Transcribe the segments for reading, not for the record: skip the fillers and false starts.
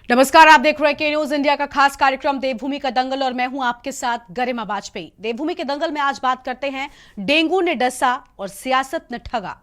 नमस्कार, आप देख रहे हैं के न्यूज इंडिया का खास कार्यक्रम देवभूमि का दंगल और मैं हूं आपके साथ गरिमा वाजपेयी। देवभूमि के दंगल में आज बात करते हैं डेंगू ने डसा और सियासत ने ठगा।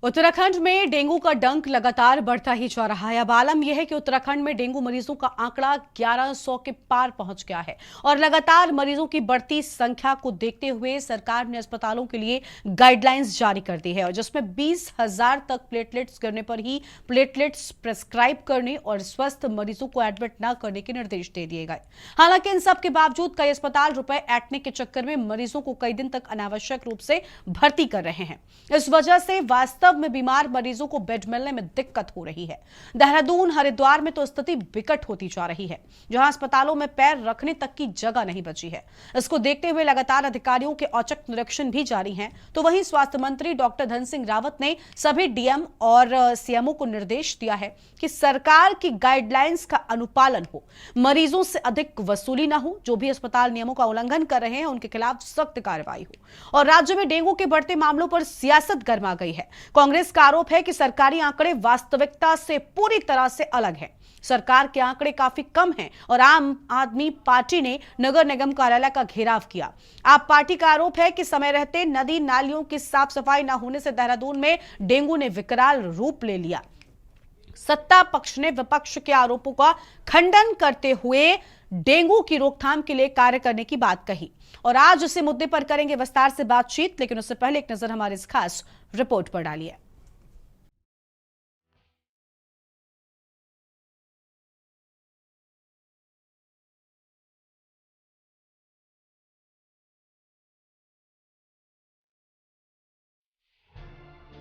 उत्तराखंड में डेंगू का डंक लगातार बढ़ता ही जा रहा है। अब आलम यह है कि उत्तराखंड में डेंगू मरीजों का आंकड़ा 1100 के पार पहुंच गया है और लगातार मरीजों की बढ़ती संख्या को देखते हुए सरकार ने अस्पतालों के लिए गाइडलाइंस जारी कर दी है और जिसमें 20,000 तक प्लेटलेट्स गिरने पर ही प्लेटलेट्स प्रेस्क्राइब करने और स्वस्थ मरीजों को एडमिट न करने के निर्देश दे दिए गए। हालांकि इन सब के बावजूद कई अस्पताल रुपए ऐंठने के चक्कर में मरीजों को कई दिन तक अनावश्यक रूप से भर्ती कर रहे हैं। इस वजह से वास्तव में बीमार मरीजों को बेड मिलने में दिक्कत हो रही है। देहरादून, हरिद्वार में तो स्थिति विकट होती जा रही है, जहां अस्पतालों में पैर रखने तक की जगह नहीं बची है। इसको देखते हुए लगातार अधिकारियों के औचक निरीक्षण भी जारी हैं। तो वहीं स्वास्थ्य मंत्री डॉक्टर धन सिंह रावत ने सभी डीएम और सीएमओ को निर्देश दिया है कि सरकार की गाइडलाइंस का अनुपालन हो, मरीजों से अधिक वसूली ना हो, जो भी अस्पताल नियमों का उल्लंघन कर रहे हैं उनके खिलाफ सख्त कार्रवाई हो। और राज्य में डेंगू के बढ़ते मामलों पर सियासत गर्मा गई है। कांग्रेस का आरोप है कि सरकारी आंकड़े वास्तविकता से पूरी तरह से अलग हैं। सरकार के आंकड़े काफी कम हैं और आम आदमी पार्टी ने नगर निगम कार्यालय का घेराव किया। आप पार्टी का आरोप है कि समय रहते नदी नालियों की साफ सफाई न होने से देहरादून में डेंगू ने विकराल रूप ले लिया। सत्ता पक्ष ने विपक्ष के आरोपों का खंडन करते हुए डेंगू की रोकथाम के लिए कार्य करने की बात कही और आज इसी मुद्दे पर करेंगे विस्तार से बातचीत, लेकिन उससे पहले एक नजर हमारी इस खास रिपोर्ट पर डालिए।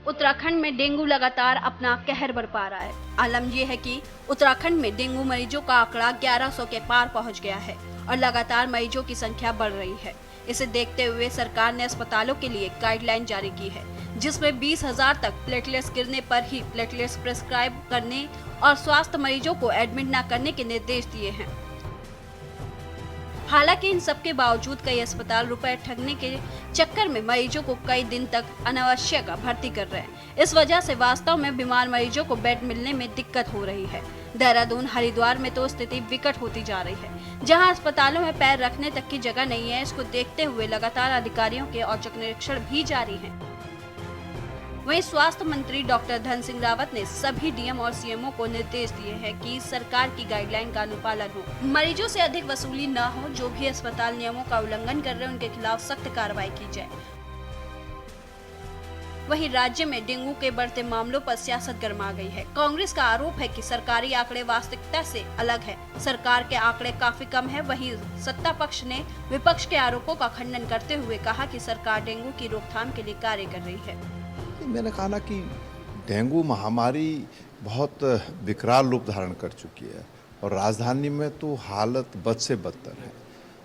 उत्तराखंड में डेंगू लगातार अपना कहर बरपा रहा है। आलम यह है कि उत्तराखंड में डेंगू मरीजों का आंकड़ा 1100 के पार पहुंच गया है और लगातार मरीजों की संख्या बढ़ रही है। इसे देखते हुए सरकार ने अस्पतालों के लिए गाइडलाइन जारी की है, जिसमें 20,000 तक प्लेटलेट्स गिरने पर ही प्लेटलेट्स प्रेस्क्राइब करने और स्वास्थ्य मरीजों को एडमिट न करने के निर्देश दिए हैं। हालांकि इन सब के बावजूद कई अस्पताल रुपए ठगने के चक्कर में मरीजों को कई दिन तक अनावश्यक भर्ती कर रहे हैं। इस वजह से वास्तव में बीमार मरीजों को बेड मिलने में दिक्कत हो रही है। देहरादून, हरिद्वार में तो स्थिति विकट होती जा रही है, जहां अस्पतालों में पैर रखने तक की जगह नहीं है। इसको देखते हुए लगातार अधिकारियों के औचक निरीक्षण भी जारी है। वहीं स्वास्थ्य मंत्री डॉक्टर धन सिंह रावत ने सभी डीएम और सीएमओ को निर्देश दिए हैं कि सरकार की गाइडलाइन का अनुपालन हो, मरीजों से अधिक वसूली न हो, जो भी अस्पताल नियमों का उल्लंघन कर रहे हैं उनके खिलाफ सख्त कार्रवाई की जाए। वहीं राज्य में डेंगू के बढ़ते मामलों पर सियासत गर्मा गई है। कांग्रेस का आरोप है कि सरकारी आंकड़े वास्तविकता से अलग है। सरकार के आंकड़े काफी कम है। वहीं सत्ता पक्ष ने विपक्ष के आरोपों का खंडन करते हुए कहा कि सरकार डेंगू की रोकथाम के लिए कार्य कर रही है। मैंने कहा ना कि डेंगू महामारी बहुत विकराल रूप धारण कर चुकी है और राजधानी में तो हालत बद से बदतर है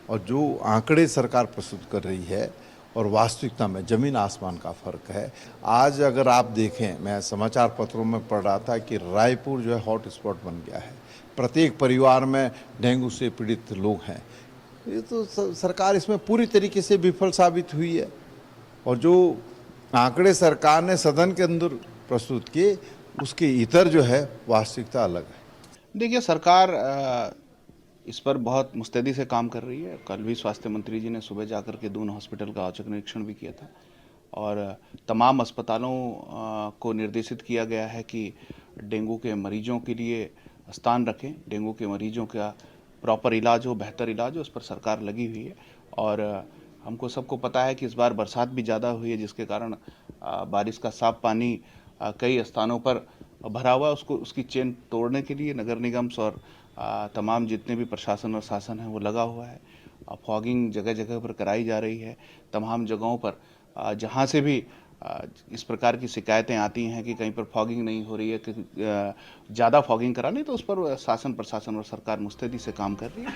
और जो आंकड़े सरकार प्रस्तुत कर रही है और वास्तविकता में ज़मीन आसमान का फ़र्क है। आज अगर आप देखें, मैं समाचार पत्रों में पढ़ रहा था कि रायपुर जो है हॉट स्पॉट बन गया है। प्रत्येक परिवार में डेंगू से पीड़ित लोग हैं। ये तो सरकार इसमें पूरी तरीके से विफल साबित हुई है और जो आंकड़े सरकार ने सदन के अंदर प्रस्तुत किए उसके इतर जो है वास्तविकता अलग है। देखिए, सरकार इस पर बहुत मुस्तैदी से काम कर रही है। कल भी स्वास्थ्य मंत्री जी ने सुबह जाकर के दून हॉस्पिटल का औचक निरीक्षण भी किया था और तमाम अस्पतालों को निर्देशित किया गया है कि डेंगू के मरीजों के लिए स्थान रखें, डेंगू के मरीजों का प्रॉपर इलाज हो, बेहतर इलाज हो, उस पर सरकार लगी हुई है। और हमको सबको पता है कि इस बार बरसात भी ज़्यादा हुई है, जिसके कारण बारिश का साफ पानी कई स्थानों पर भरा हुआ है। उसकी चेन तोड़ने के लिए नगर निगम और तमाम जितने भी प्रशासन और शासन है वो लगा हुआ है। फॉगिंग जगह जगह पर कराई जा रही है। तमाम जगहों पर जहाँ से भी इस प्रकार की शिकायतें आती हैं कि कहीं पर फॉगिंग नहीं हो रही है, कि ज़्यादा फॉगिंग करानी, तो उस पर शासन, प्रशासन और सरकार मुस्तैदी से काम कर रही है।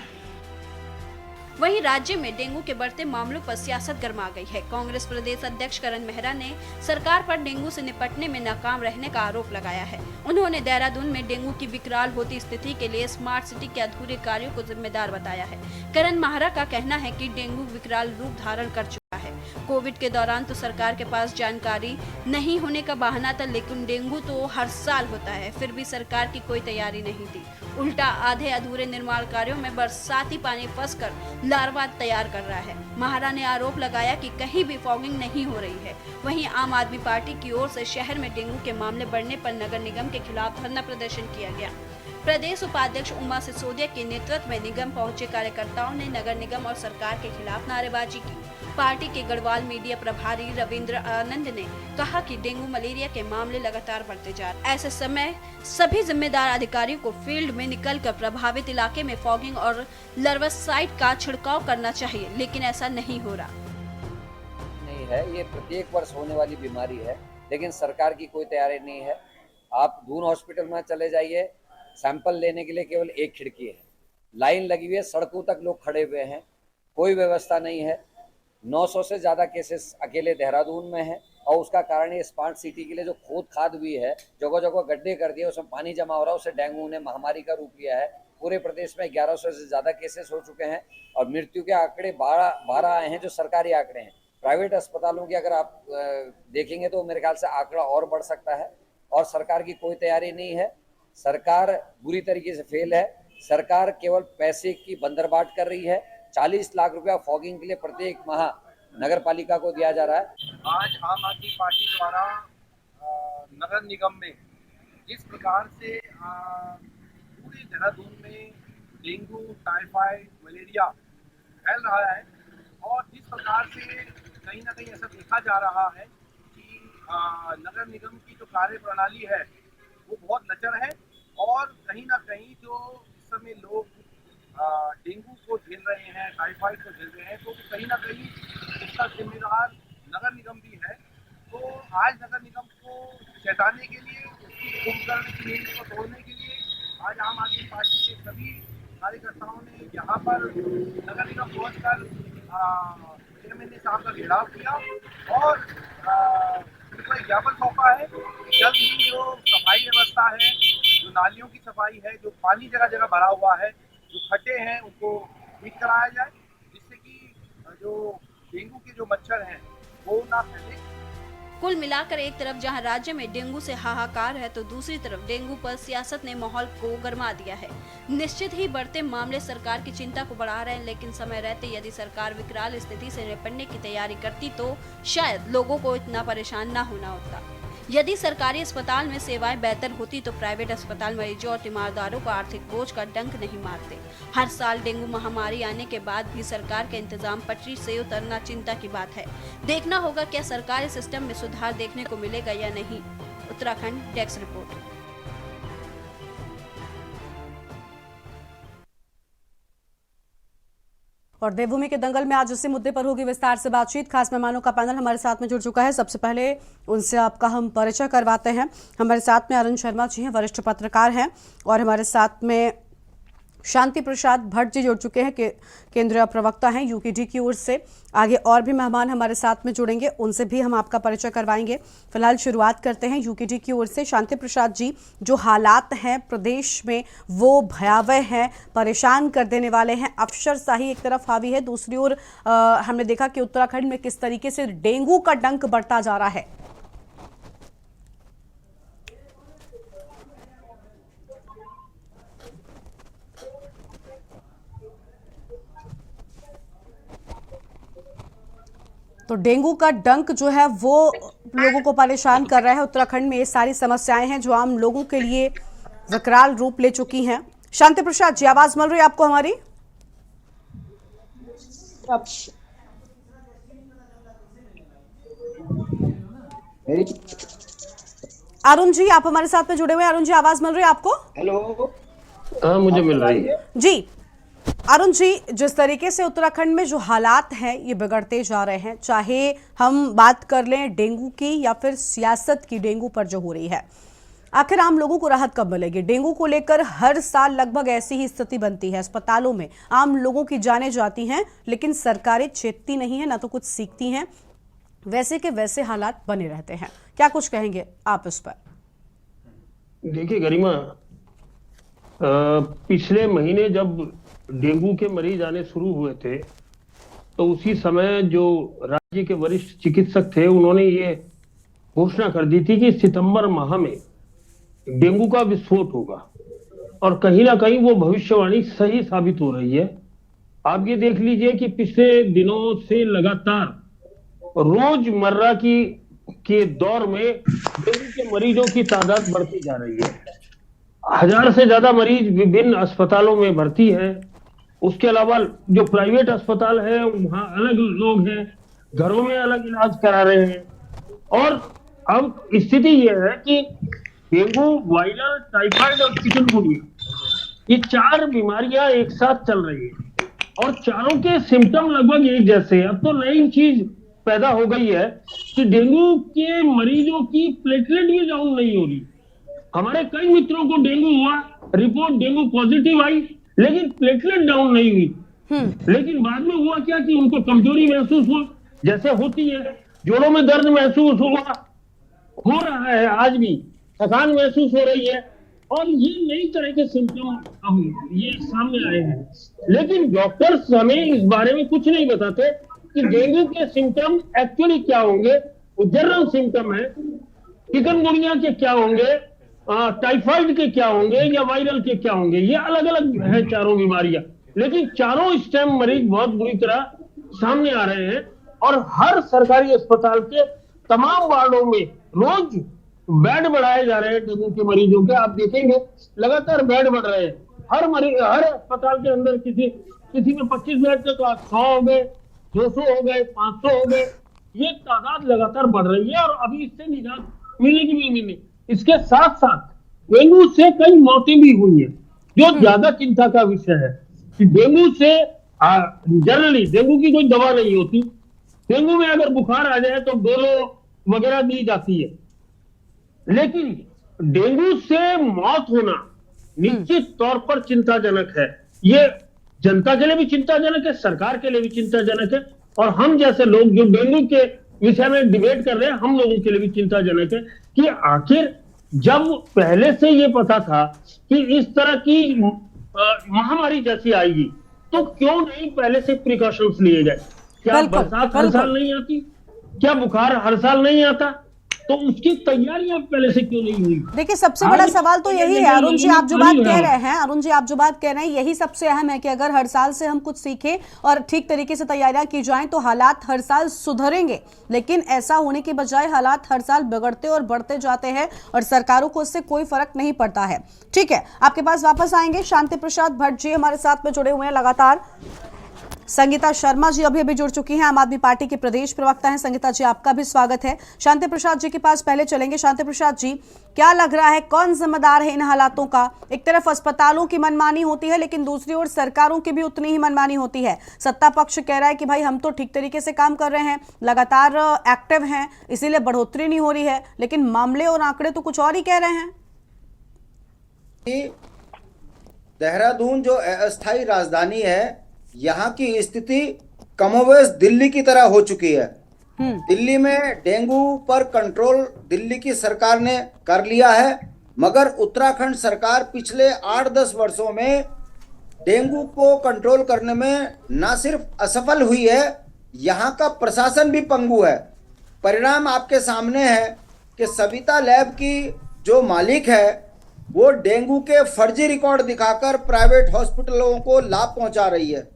वहीं राज्य में डेंगू के बढ़ते मामलों पर सियासत गरमा गई है। कांग्रेस प्रदेश अध्यक्ष करण मेहरा ने सरकार पर डेंगू से निपटने में नाकाम रहने का आरोप लगाया है। उन्होंने देहरादून में डेंगू की विकराल होती स्थिति के लिए स्मार्ट सिटी के अधूरे कार्यों को जिम्मेदार बताया है। करण मेहरा का कहना है कि डेंगू विकराल रूप धारण कर चुका है। कोविड के दौरान तो सरकार के पास जानकारी नहीं होने का बहाना था, लेकिन डेंगू तो हर साल होता है, फिर भी सरकार की कोई तैयारी नहीं थी। उल्टा आधे अधूरे निर्माण कार्यों में बरसाती पानी फंसकर लार्वा तैयार कर रहा है। मेहरा ने आरोप लगाया कि कहीं भी फॉगिंग नहीं हो रही है। वहीं आम आदमी पार्टी की ओर से शहर में डेंगू के मामले बढ़ने पर नगर निगम के खिलाफ धरना प्रदर्शन किया गया। प्रदेश उपाध्यक्ष उमा सिसोदिया के नेतृत्व में निगम पहुंचे कार्यकर्ताओं ने नगर निगम और सरकार के खिलाफ नारेबाजी की। पार्टी के गढ़वाल मीडिया प्रभारी रविंद्र आनंद ने कहा कि डेंगू मलेरिया के मामले लगातार बढ़ते जा रहे हैं। ऐसे समय सभी जिम्मेदार अधिकारियों को फील्ड में निकलकर प्रभावित इलाके में फॉगिंग और लार्वासाइड का छिड़काव करना चाहिए, लेकिन ऐसा नहीं हो रहा। नहीं है, ये प्रत्येक वर्ष होने वाली बीमारी है, लेकिन सरकार की कोई तैयारी नहीं है। आप दून हॉस्पिटल में चले जाइए, सैंपल लेने के लिए केवल एक खिड़की है, लाइन लगी हुई है, सड़कों तक लोग खड़े हुए हैं, कोई व्यवस्था नहीं है। 900 से ज़्यादा केसेस अकेले देहरादून में है और उसका कारण ये स्मार्ट सिटी के लिए जो खोद खाद हुई है, जगह जगह गड्ढे कर दिए, उसमें पानी जमा हो रहा है, उससे डेंगू ने महामारी का रूप लिया है। पूरे प्रदेश में 1100 से ज़्यादा केसेस हो चुके हैं और मृत्यु के आंकड़े 12 आए हैं, जो सरकारी आंकड़े हैं। प्राइवेट अस्पतालों की अगर आप देखेंगे तो मेरे ख्याल से आंकड़ा और बढ़ सकता है और सरकार की कोई तैयारी नहीं है। सरकार बुरी तरीके से फेल है। सरकार केवल पैसे की बंदरबाट कर रही है। 40 लाख रुपया फॉगिंग के लिए प्रत्येक माह नगर पालिका को दिया जा रहा है। आज आम आदमी पार्टी द्वारा नगर निगम में जिस प्रकार से पूरे देहरादून में डेंगू, टाइफाइड, मलेरिया फैल रहा है और जिस प्रकार से कहीं ना कहीं ऐसा देखा जा रहा है कि नगर निगम की जो कार्य प्रणाली है वो बहुत लचर है और कहीं ना कहीं जो इस समय लोग डेंगू को झेल रहे हैं, टाइफाइड को झेल रहे हैं, तो कहीं ना कहीं इसका जिम्मेदार नगर निगम भी है। तो आज नगर निगम को चेताने के लिए, उसकी कुंभकर्ण की नींद को तोड़ने के लिए आज आम आदमी पार्टी के सभी कार्यकर्ताओं ने यहाँ पर नगर निगम पहुँचकर चेयरमैन साहब का घेराव किया और उनको एक ज्ञापन सौंपा है कि जल्द ही जो सफाई व्यवस्था है, जो नालियों की सफाई है, जो पानी जगह जगह भरा हुआ है, जो खड्डे हैं, उनको ठीक कराया जाए, जिससे कि जो डेंगू के जो मच्छर हैं वो ना फैले। कुल मिलाकर एक तरफ जहां राज्य में डेंगू से हाहाकार है, तो दूसरी तरफ डेंगू पर सियासत ने माहौल को गरमा दिया है। निश्चित ही बढ़ते मामले सरकार की चिंता को बढ़ा रहे हैं, लेकिन समय रहते यदि सरकार विकराल स्थिति से निपटने की तैयारी करती तो शायद लोगों को इतना परेशान न होना होता। यदि सरकारी अस्पताल में सेवाएं बेहतर होती तो प्राइवेट अस्पताल मरीजों और तीमारदारों को आर्थिक बोझ का डंक नहीं मारते। हर साल डेंगू महामारी आने के बाद भी सरकार के इंतजाम पटरी से उतरना चिंता की बात है। देखना होगा क्या सरकारी सिस्टम में सुधार देखने को मिलेगा या नहीं। Uttarakhand desk report. और देवभूमि के दंगल में आज इसी मुद्दे पर होगी विस्तार से बातचीत। खास मेहमानों का पैनल हमारे साथ में जुड़ चुका है। सबसे पहले उनसे आपका हम परिचय करवाते हैं। हमारे साथ में अरुण शर्मा जी हैं, वरिष्ठ पत्रकार हैं, और हमारे साथ में शांति प्रसाद भट्ट जी जुड़ चुके हैं, केंद्रीय प्रवक्ता हैं यूकेडी की ओर से। आगे और भी मेहमान हमारे साथ में जुड़ेंगे, उनसे भी हम आपका परिचय करवाएंगे। फिलहाल शुरुआत करते हैं यूकेडी की ओर से। शांति प्रसाद जी, जो हालात हैं प्रदेश में वो भयावह हैं, परेशान कर देने वाले हैं। अफसरशाही एक तरफ हावी है, दूसरी ओर हमने देखा कि उत्तराखंड में किस तरीके से डेंगू का डंक बढ़ता जा रहा है। तो डेंगू का डंक जो है वो लोगों को परेशान कर रहा है। उत्तराखंड में ये सारी समस्याएं हैं जो आम लोगों के लिए विकराल रूप ले चुकी हैं। शांति प्रसाद जी, आवाज मिल रही है आपको हमारी? अरुण जी, आप हमारे साथ में जुड़े हुए हैं। अरुण जी, आवाज मिल रही है आपको? हेलो, हाँ मुझे मिल रही है जी। अरुण जी, जिस तरीके से उत्तराखंड में जो हालात हैं ये बिगड़ते जा रहे हैं, चाहे हम बात कर लें डेंगू की या फिर सियासत की डेंगू पर जो हो रही है, आखिर आम लोगों को राहत कब मिलेगी? डेंगू को लेकर हर साल लगभग ऐसी ही स्थिति बनती है। अस्पतालों में आम लोगों की जानें जाती हैं, लेकिन सरकारें चेतती नहीं है, ना तो कुछ सीखती हैं। वैसे के वैसे हालात बने रहते हैं। क्या कुछ कहेंगे आप इस पर? देखिए गरिमा, पिछले महीने जब डेंगू के मरीज आने शुरू हुए थे तो उसी समय जो राज्य के वरिष्ठ चिकित्सक थे उन्होंने ये घोषणा कर दी थी कि सितंबर माह में डेंगू का विस्फोट होगा, और कहीं ना कहीं वो भविष्यवाणी सही साबित हो रही है। आप ये देख लीजिए कि पिछले दिनों से लगातार रोजमर्रा के दौर में डेंगू के मरीजों की तादाद बढ़ती जा रही है। 1000 से ज्यादा मरीज विभिन्न अस्पतालों में भर्ती हैं। उसके अलावा जो प्राइवेट अस्पताल है वहां अलग लोग हैं, घरों में अलग इलाज करा रहे हैं। और अब स्थिति यह है कि डेंगू, वायरल, टाइफाइड और चिकनगुनिया, ये 4 बीमारियां एक साथ चल रही है और चारों के सिम्टम लगभग एक जैसे। अब तो नई चीज पैदा हो गई है कि डेंगू के मरीजों की प्लेटलेट भी डाउन नहीं हो रही। हमारे कई मित्रों को डेंगू हुआ, रिपोर्ट डेंगू पॉजिटिव आई, लेकिन प्लेटलेट डाउन नहीं हुई। लेकिन बाद में हुआ क्या कि उनको कमजोरी महसूस हुआ, जैसे होती है, जोड़ों में दर्द महसूस हुआ, हो रहा है आज भी, थकान महसूस हो रही है, और ये नई तरह के सिम्टम अब ये सामने आए हैं। लेकिन डॉक्टर्स हमें इस बारे में कुछ नहीं बताते कि डेंगू के सिम्टम एक्चुअली क्या होंगे। वो जनरल सिम्टम है, चिकनगुनिया के क्या होंगे, टाइफाइड के क्या होंगे या वायरल के क्या होंगे, ये अलग अलग है चारों बीमारियां। लेकिन चारों इस टाइम मरीज बहुत बुरी तरह सामने आ रहे हैं और हर सरकारी अस्पताल के तमाम वार्डों में रोज बेड बढ़ाए जा रहे हैं डेंगू के मरीजों के। आप देखेंगे लगातार बेड बढ़ रहे हैं। हर अस्पताल के अंदर किसी में 25 बेड थे तो आज 100 हो गए, 200 हो गए, 500 हो गए। ये तादाद लगातार बढ़ रही है और अभी इससे निजात मिलने की भी नहीं। इसके साथ साथ डेंगू से कई मौतें भी हुई है, जो ज्यादा चिंता का विषय है कि डेंगू से जनरली डेंगू की कोई दवा नहीं होती। डेंगू में अगर बुखार आ जाए तो डोलो वगैरह दी जाती है, लेकिन डेंगू से मौत होना निश्चित तौर पर चिंताजनक है। ये जनता के लिए भी चिंताजनक है, सरकार के लिए भी चिंताजनक है, और हम जैसे लोग जो डेंगू के विषय में डिबेट कर रहे हैं, हम लोगों के लिए भी चिंताजनक है कि आखिर जब पहले से ये पता था कि इस तरह की महामारी जैसी आएगी तो क्यों नहीं पहले से प्रिकॉशंस लिए गए? क्या बरसात हर साल नहीं आती? क्या बुखार हर साल नहीं आता? तो उसकी तैयारियां पहले से क्यों नहीं हुई? देखिए, सबसे बड़ा सवाल तो यही है अरुण जी, आप जो बात कह रहे हैं, अरुण जी आप जो बात कह रहे हैं, यही सबसे अहम है कि अगर हर साल से हम कुछ सीखें और ठीक तरीके से तैयारियां की जाएं तो हालात हर साल सुधरेंगे। लेकिन ऐसा होने के बजाय हालात हर साल बिगड़ते और बढ़ते जाते हैं और सरकारों को इससे कोई फर्क नहीं पड़ता है। ठीक है, आपके पास वापस आएंगे। शांति प्रसाद भट्ट जी हमारे साथ में जुड़े हुए हैं लगातार। संगीता शर्मा जी अभी जुड़ चुकी हैं, आम आदमी पार्टी के प्रदेश प्रवक्ता हैं। संगीता जी आपका भी स्वागत है। शांति प्रसाद जी के पास पहले चलेंगे। शांति प्रसाद जी, क्या लग रहा है, कौन जिम्मेदार है इन हालातों का? एक तरफ अस्पतालों की मनमानी होती है, लेकिन दूसरी ओर सरकारों की भी उतनी ही मनमानी होती है। सत्ता पक्ष कह रहा है कि भाई हम तो ठीक तरीके से काम कर रहे हैं, लगातार एक्टिव हैं, इसीलिए बढ़ोतरी नहीं हो रही है, लेकिन मामले और आंकड़े तो कुछ और ही कह रहे हैं। देहरादून जो अस्थायी राजधानी है, यहाँ की स्थिति कमोबेश दिल्ली की तरह हो चुकी है। दिल्ली में डेंगू पर कंट्रोल दिल्ली की सरकार ने कर लिया है, मगर उत्तराखंड सरकार पिछले 8-10 वर्षों में डेंगू को कंट्रोल करने में ना सिर्फ असफल हुई है, यहाँ का प्रशासन भी पंगु है। परिणाम आपके सामने है कि सविता लैब की जो मालिक है वो डेंगू के फर्जी रिकॉर्ड दिखाकर प्राइवेट हॉस्पिटलों को लाभ पहुंचा रही है।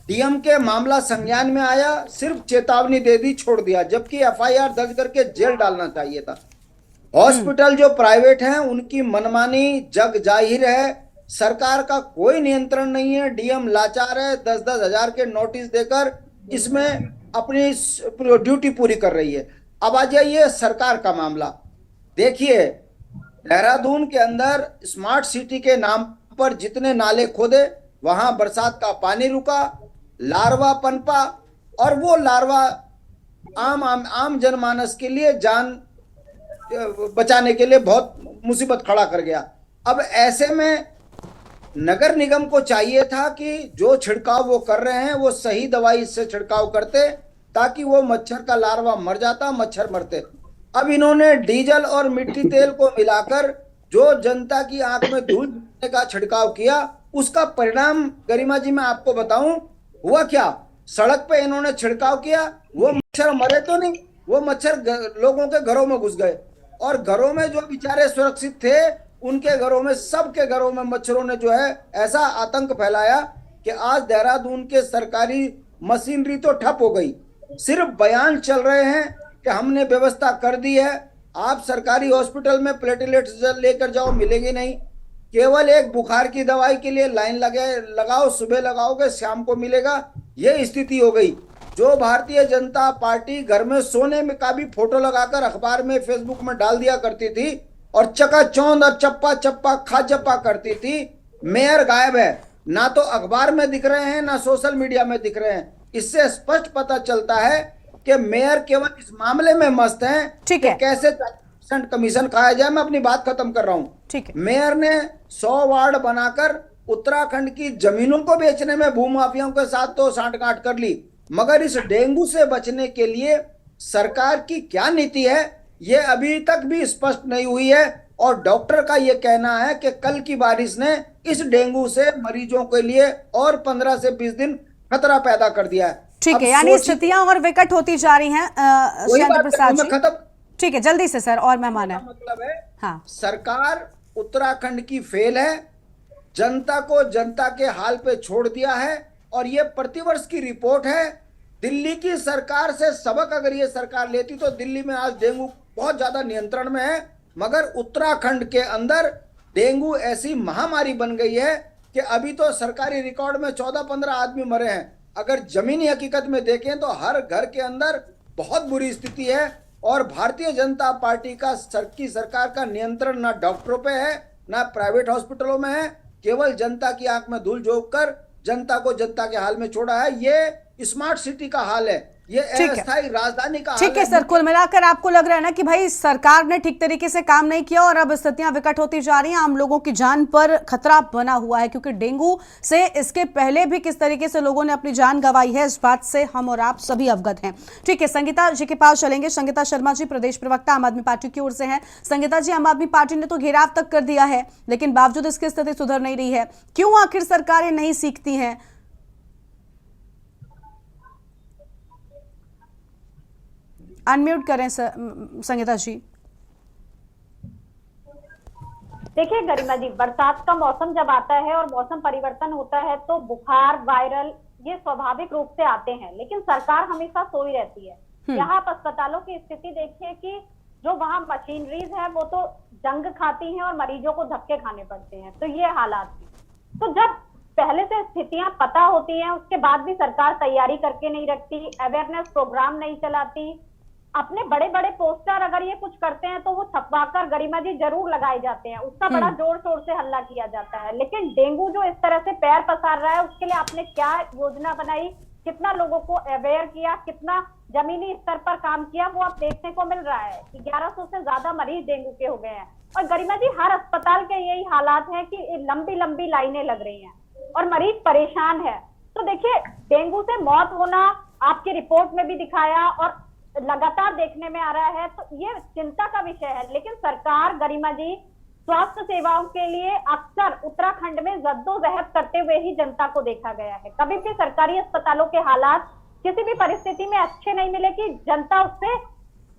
डीएम के मामला संज्ञान में आया, सिर्फ चेतावनी दे दी, छोड़ दिया, जबकि एफआईआर दर्ज करके जेल डालना चाहिए था। हॉस्पिटल जो प्राइवेट हैं उनकी मनमानी जग जाहिर है, सरकार का कोई नियंत्रण नहीं है। डीएम लाचार है, 10-10 हजार के नोटिस देकर इसमें अपनी ड्यूटी पूरी कर रही है। अब आ जाइए सरकार का मामला। देखिए, देहरादून के अंदर स्मार्ट सिटी के नाम पर जितने नाले खोदे, वहां बरसात का पानी रुका, लार्वा पनपा, और वो लार्वा आम जनमानस के लिए जान बचाने के लिए बहुत मुसीबत खड़ा कर गया। अब ऐसे में नगर निगम को चाहिए था कि जो छिड़काव वो कर रहे हैं वो सही दवाई से छिड़काव करते, ताकि वो मच्छर का लार्वा मर जाता, मच्छर मरते। अब इन्होंने डीजल और मिट्टी तेल को मिलाकर जो जनता की आंख में धूल का छिड़काव किया, उसका परिणाम गरिमा जी मैं आपको बताऊं हुआ क्या। सड़क पे इन्होंने छिड़काव किया, वो मच्छर मरे तो नहीं, वो मच्छर लोगों के घरों में घुस गए, और घरों में जो बेचारे सुरक्षित थे उनके घरों में, सबके घरों में मच्छरों ने जो है ऐसा आतंक फैलाया कि आज देहरादून के सरकारी मशीनरी तो ठप हो गई। सिर्फ बयान चल रहे हैं कि हमने व्यवस्था कर दी है, आप सरकारी हॉस्पिटल में प्लेटलेट्स लेकर जाओ, मिलेंगे नहीं। केवल एक बुखार की दवाई के लिए लाइन लगाओ, सुबह लगाओगे शाम को मिलेगा, ये स्थिति हो गई। जो भारतीय जनता पार्टी घर में सोने में का भी फोटो लगाकर अखबार में, फेसबुक में डाल दिया करती थी और चकाचौंध और चप्पा चप्पा खाजप्पा करती थी, मेयर गायब है, ना तो अखबार में दिख रहे हैं ना सोशल मीडिया में दिख रहे हैं। इससे स्पष्ट पता चलता है कि मेयर केवल इस मामले में मस्त हैं कि कैसे कमीशन खाया जाए। मैं अपनी बात खत्म कर रहा हूं। मेयर ने 100 वार्ड बनाकर उत्तराखंड की जमीनों को बेचने में भूमाफियाओं के साथ तो सांठगांठ कर ली, मगर इस डेंगू से बचने के लिए सरकार की क्या नीति है ये अभी तक भी स्पष्ट नहीं हुई है। और डॉक्टर का ये कहना है कि कल की बारिश ने इस डेंगू से मरीजों के लिए और 15 से 20 दिन खतरा पैदा कर दिया है। ठीक है, यानी स्थितियां और विकट होती जा रही हैं। श्याम प्रसाद जी, ठीक है, जल्दी से सर, और मेहमान है। मतलब है हाँ, सरकार उत्तराखंड की फेल है, जनता को जनता के हाल पे छोड़ दिया है, और ये प्रतिवर्ष की रिपोर्ट है। दिल्ली की सरकार से सबक अगर ये सरकार लेती तो दिल्ली में आज डेंगू बहुत ज्यादा नियंत्रण में है, मगर उत्तराखंड के अंदर डेंगू ऐसी महामारी बन गई है कि अभी तो सरकारी रिकॉर्ड में 14-15 आदमी मरे हैं। अगर जमीनी हकीकत में देखें तो हर घर के अंदर बहुत बुरी स्थिति है, और भारतीय जनता पार्टी का सरकार का नियंत्रण ना डॉक्टरों पे है ना प्राइवेट हॉस्पिटलों में है, केवल जनता की आंख में धूल झोंक कर जनता को जनता के हाल में छोड़ा है। ये स्मार्ट सिटी का हाल है, ये अस्थायी राजधानी का हाल है। ठीक है सर, कुल मिलाकर आपको लग रहा है ना कि भाई सरकार ने ठीक तरीके से काम नहीं किया और अब स्थितियां विकट होती जा रही हैं, आम लोगों की जान पर खतरा बना हुआ है, क्योंकि डेंगू से इसके पहले भी किस तरीके से लोगों ने अपनी जान गंवाई है, इस बात से हम और आप सभी अवगत हैं। ठीक है, संगीता जी के पास चलेंगे। संगीता शर्मा जी प्रदेश प्रवक्ता आम आदमी पार्टी की ओर से हैं। संगीता जी, आम आदमी पार्टी ने तो घेराव तक कर दिया है, लेकिन बावजूद इसकी स्थिति सुधर नहीं रही है, क्यों आखिर सरकारें नहीं सीखती हैं? अनम्यूट करें संगीता जी। देखिए गरिमा जी, बरसात का मौसम जब आता है और मौसम परिवर्तन होता है तो बुखार, वायरल, ये स्वाभाविक रूप से आते हैं, लेकिन सरकार हमेशा सोई रहती है। यहाँ आप अस्पतालों की स्थिति देखिए कि जो वहाँ मशीनरीज है वो तो जंग खाती हैं और मरीजों को धक्के खाने पड़ते हैं, तो ये हालात थी। तो जब पहले से स्थितियां पता होती हैं, उसके बाद भी सरकार तैयारी करके नहीं रखती, अवेयरनेस प्रोग्राम नहीं चलाती, अपने बड़े बड़े पोस्टर अगर ये कुछ करते हैं तो वो छपवाकर गरिमा जी जरूर लगाए जाते हैं, उसका बड़ा जोर शोर से हल्ला किया जाता है। लेकिन डेंगू जो इस तरह से पैर पसार रहा है, उसके लिए आपने क्या योजना बनाई, कितना लोगों को अवेयर किया, कितना जमीनी स्तर पर काम किया, वो अब देखने को मिल रहा है कि 1100 से ज्यादा मरीज डेंगू के हो गए हैं। और गरिमा जी, हर अस्पताल के यही हालात है कि लंबी लंबी लाइनें लग रही हैं और मरीज परेशान है। तो देखिए, डेंगू से मौत होना आपकी रिपोर्ट में भी दिखाया और लगातार देखने में आ रहा है, तो ये चिंता का विषय है। लेकिन सरकार गरिमा जी स्वास्थ्य सेवाओं के लिए अक्सर उत्तराखंड में जद्दोजहद करते हुए ही जनता को देखा गया है। कभी भी सरकारी अस्पतालों के हालात किसी भी परिस्थिति में अच्छे नहीं मिले कि जनता उससे